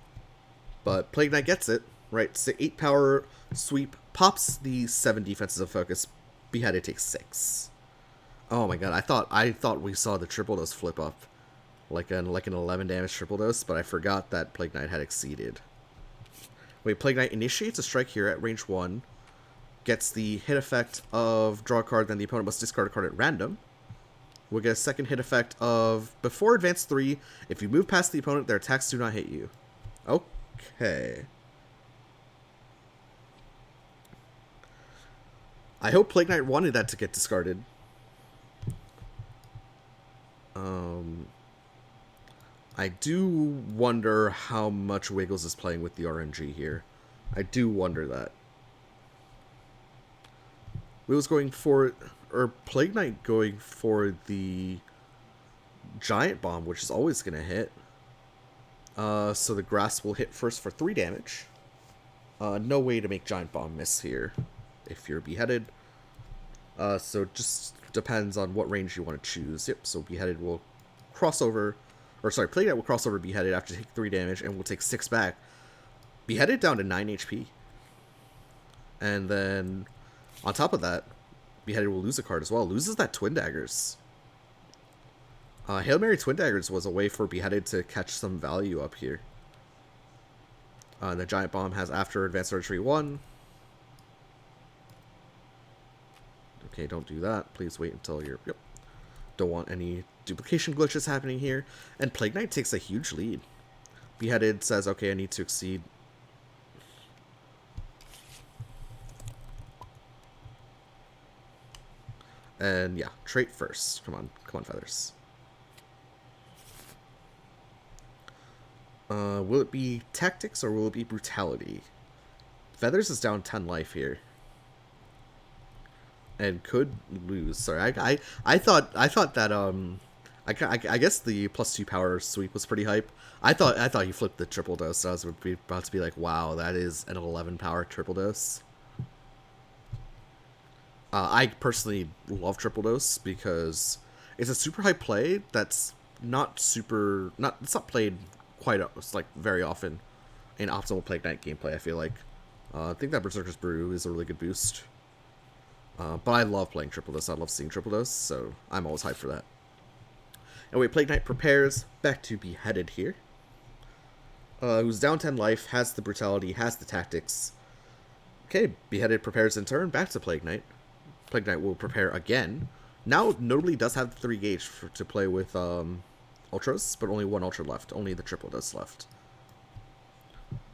But Plague Knight gets it, right? So 8 power sweep, pops the 7 defenses of focus, Beheaded takes 6. Oh my god, I thought we saw the triple dose flip up. Like an 11 damage triple dose, but I forgot that Plague Knight had exceeded. Wait, Plague Knight initiates a strike here at range 1. Gets the hit effect of draw a card, then the opponent must discard a card at random. We'll get a second hit effect of before advance 3, if you move past the opponent, their attacks do not hit you. Okay. I hope Plague Knight wanted that to get discarded. I do wonder how much Wiggles is playing with the RNG here. I do wonder that. Wiggles going for, or Plague Knight going for the Giant Bomb, which is always going to hit. So the Grass will hit first for 3 damage. No way to make Giant Bomb miss here if you're Beheaded. So it just depends on what range you want to choose. Yep, so Beheaded will cross over, or sorry, Plague Knight will cross over Beheaded after taking 3 damage and will take 6 back. Beheaded down to 9 HP. And then, on top of that, Beheaded will lose a card as well. Loses that Twin Daggers. Hail Mary Twin Daggers was a way for Beheaded to catch some value up here. The Giant Bomb has after Advanced Archery 1. Okay, don't do that. Please wait until you're... Yep. Don't want any duplication glitches happening here. And Plague Knight takes a huge lead. Beheaded says, okay, I need to exceed. And yeah, trait first. Come on, Feathers. Will it be Tactics or will it be Brutality? Feathers is down 10 life here. And could lose. Sorry, I thought that I guess the +2 power sweep was pretty hype. I thought you flipped the triple dose, so I was about to be like, wow, that is an 11 power triple dose. I personally love triple dose because It's a super high play that's not super not it's not played quite it's like very often in optimal Plague Knight gameplay. I feel like I think that Berserker's Brew is a really good boost. But I love playing triple dose. I love seeing triple dose, so I'm always hyped for that. Anyway, Plague Knight prepares back to Beheaded here. Who's down 10 life, has the brutality, has the tactics. Okay, Beheaded prepares in turn, back to Plague Knight. Plague Knight will prepare again. Now, notably does have the 3 gauge to play with Ultras, but only 1 Ultra left. Only the triple dose left.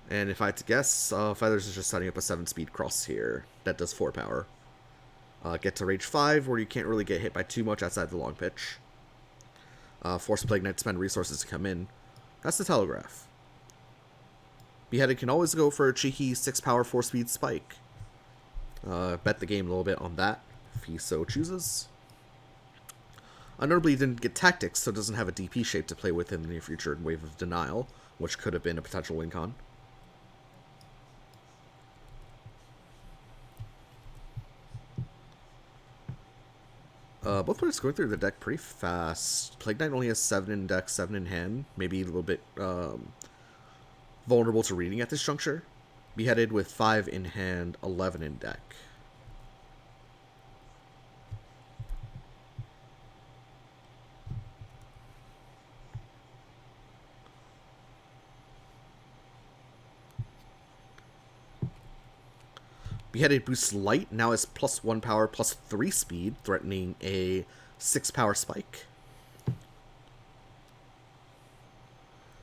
And if I had to guess, Feathers is just setting up a 7-speed cross here. That does 4 power. Get to Rage 5, where you can't really get hit by too much outside the long pitch. Force Plague Knight to spend resources to come in. That's the Telegraph. Beheaded can always go for a cheeky 6-power 4-speed spike. Bet the game a little bit on that, if he so chooses. Notably, he didn't get Tactics, so doesn't have a DP shape to play with in the near future in Wave of Denial, which could have been a potential win con. Both players going through the deck pretty fast. Plague Knight only has 7 in deck, 7 in hand. Maybe a little bit vulnerable to reading at this juncture. Beheaded with 5 in hand, 11 in deck. Beheaded boosts light, now has plus 1 power, plus 3 speed, threatening a 6 power spike.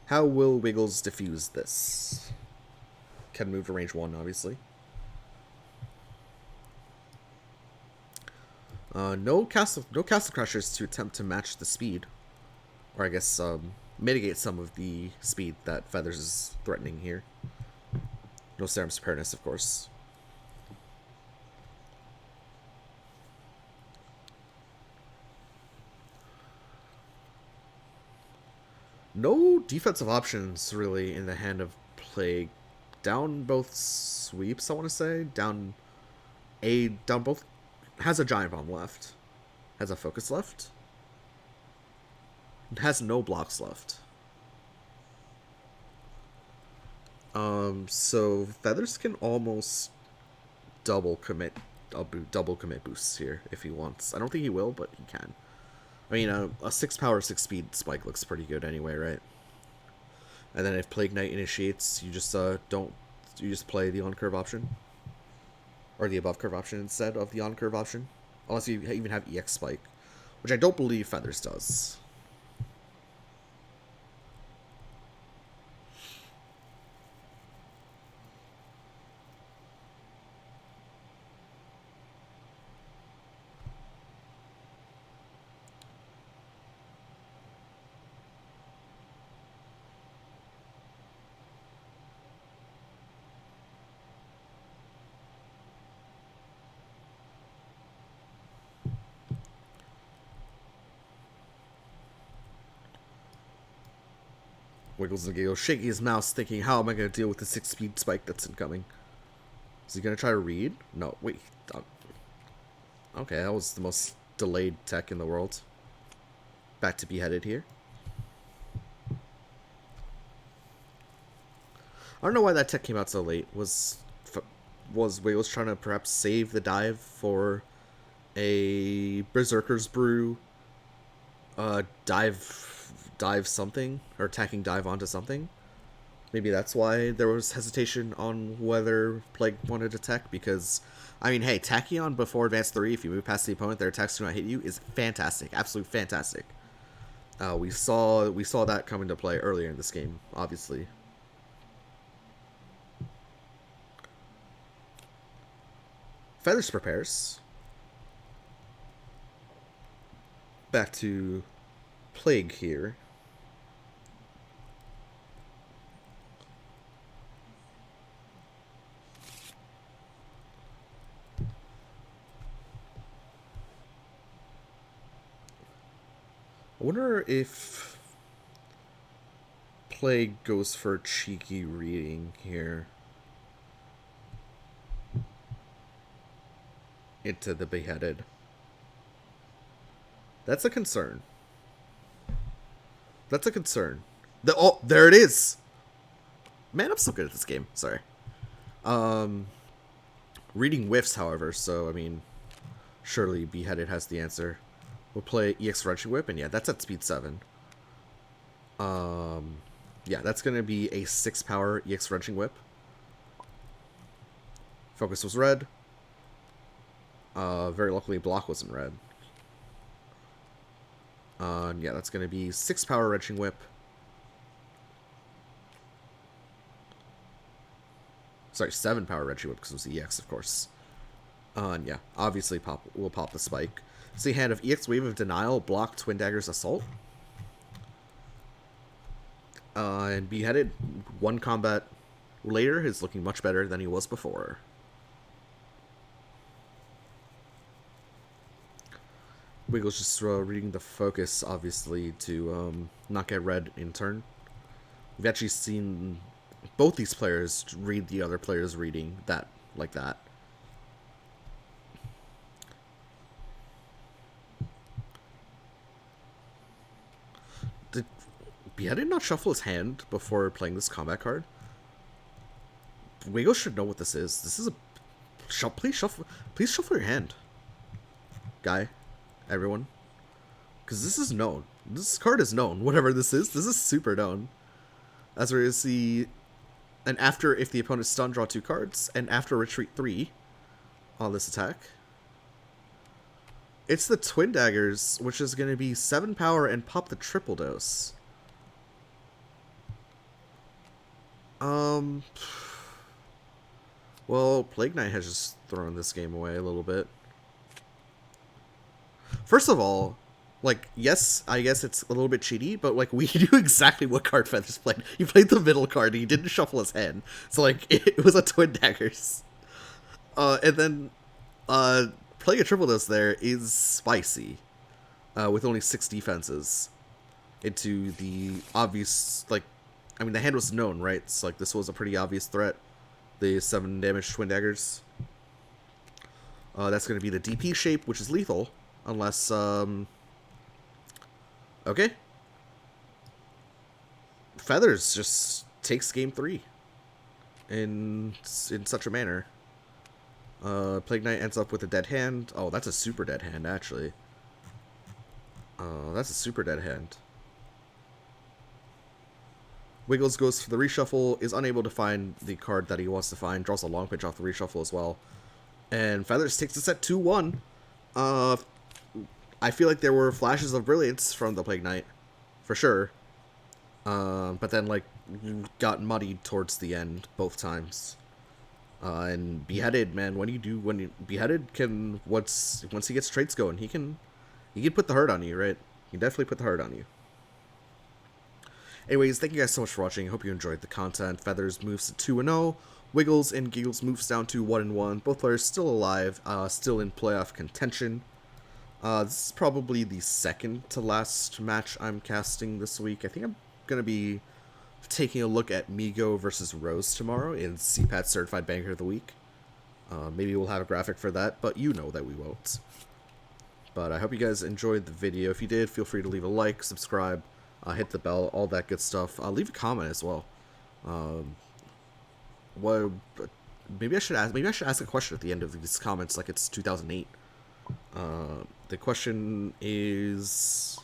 How will Wiggles defuse this? Can move to range 1, obviously. No castle crushers to attempt to match the speed. Or I guess mitigate some of the speed that Feathers is threatening here. No Serum's Preparedness, of course. No defensive options, really, in the hand of Plague. Down both sweeps, I want to say. Down both. Has a Giant Bomb left. Has a Focus left. Has no blocks left. So Feathers can almost double commit boosts here if he wants. I don't think he will, but he can. I mean, a 6 power, 6 speed spike looks pretty good anyway, right? And then if Plague Knight initiates, you just you just play the on curve option, or the above curve option instead of the on curve option, unless you even have EX spike, which I don't believe Feathers does. WigglesNGiggles shaking his mouse, thinking, how am I going to deal with the 6-speed spike that's incoming? Is he going to try to read? No, wait. Okay, that was the most delayed tech in the world. Back to Beheaded here. I don't know why that tech came out so late. Was Wiggles trying to perhaps save the dive for a Berserker's Brew dive something, or attacking dive onto something? Maybe that's why there was hesitation on whether Plague wanted to tech, because, I mean, hey, Tachyon before Advance 3, if you move past the opponent, their attacks do not hit you, is fantastic. Absolutely fantastic. We saw that come into play earlier in this game, obviously. Feathers prepares. Back to Plague here. I wonder if Plague goes for a cheeky reading here into the Beheaded. That's a concern. That's a concern. Oh, there it is. Man, I'm so good at this game. Sorry. Reading whiffs, however, so, I mean, surely Beheaded has the answer. We'll play EX Wrenching Whip, and yeah, that's at speed 7. Yeah, that's going to be a 6 power EX Wrenching Whip. Focus was red. Very luckily, block wasn't red. Yeah, that's going to be 6 power Wrenching Whip. Sorry, 7 power Wrenching Whip because it was EX, of course. And yeah, obviously we'll pop the spike. See, hand of EX Wave of Denial, block, Twin Daggers, Assault. And Beheaded, 1 combat later, is looking much better than he was before. Wiggles just reading the focus, obviously, to not get red in turn. We've actually seen both these players read the other player's reading that like that. Did Beheaded not shuffle his hand before playing this combat card? Wiggles should know what this is. This is a... Please shuffle your hand. Guy. Everyone. Because this is known. This card is known. Whatever this is super known. As we're going to see... And after, if the opponent's stunned, draw 2 cards. And after retreat 3 on this attack. It's the Twin Daggers, which is going to be 7 power and pop the triple dose. Well, Plague Knight has just thrown this game away a little bit. First of all, like, yes, I guess it's a little bit cheaty, but, like, we knew exactly what card Feathers played. He played the middle card, and he didn't shuffle his hand. So, like, it was a Twin Daggers. And then, playing a triple dose there is spicy. With only 6 defenses. Into the obvious, like, I mean, the hand was known, right? It's like, this was a pretty obvious threat. The 7 damage Twin Daggers. That's going to be the DP shape, which is lethal. Unless, okay. Feathers just takes game 3. In such a manner. Plague Knight ends up with a dead hand. Oh, that's a super dead hand, actually. That's a super dead hand. Wiggles goes for the reshuffle, is unable to find the card that he wants to find, draws a long pitch off the reshuffle as well. And Feathers takes this at 2-1. I feel like there were flashes of brilliance from the Plague Knight, for sure. But then, like, got muddied towards the end both times. And Beheaded, man, Beheaded can, once he gets traits going, he can put the hurt on you, right? He can definitely put the hurt on you. Anyways, thank you guys so much for watching. I hope you enjoyed the content. Feathers moves to 2-0. WigglesNGiggles moves down to 1-1. Both players still alive, still in playoff contention. This is probably the second to last match I'm casting this week. I think I'm going to be taking a look at Migo versus Rose tomorrow in CPAT Certified Banker of the Week. Maybe we'll have a graphic for that, but you know that we won't. But I hope you guys enjoyed the video. If you did, feel free to leave a like, subscribe, hit the bell, all that good stuff. Leave a comment as well. Maybe I should ask a question at the end of these comments, like it's 2008. The question is,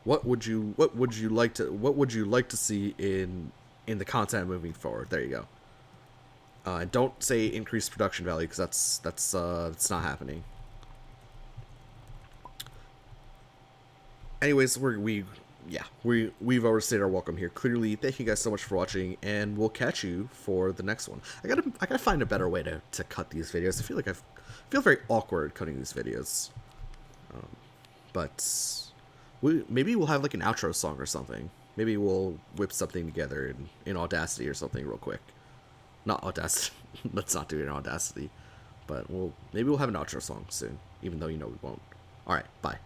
what would you like to see in the content moving forward? There you go. Don't say increased production value, because that's not happening. Anyways, we've overstayed our welcome here. Clearly, thank you guys so much for watching, and we'll catch you for the next one. I gotta find a better way to cut these videos. I feel like I feel very awkward cutting these videos. But maybe we'll have like an outro song or something. Maybe we'll whip something together in Audacity or something real quick. Not Audacity. Let's not do it in Audacity. But maybe we'll have an outro song soon, even though you know we won't. All right, bye.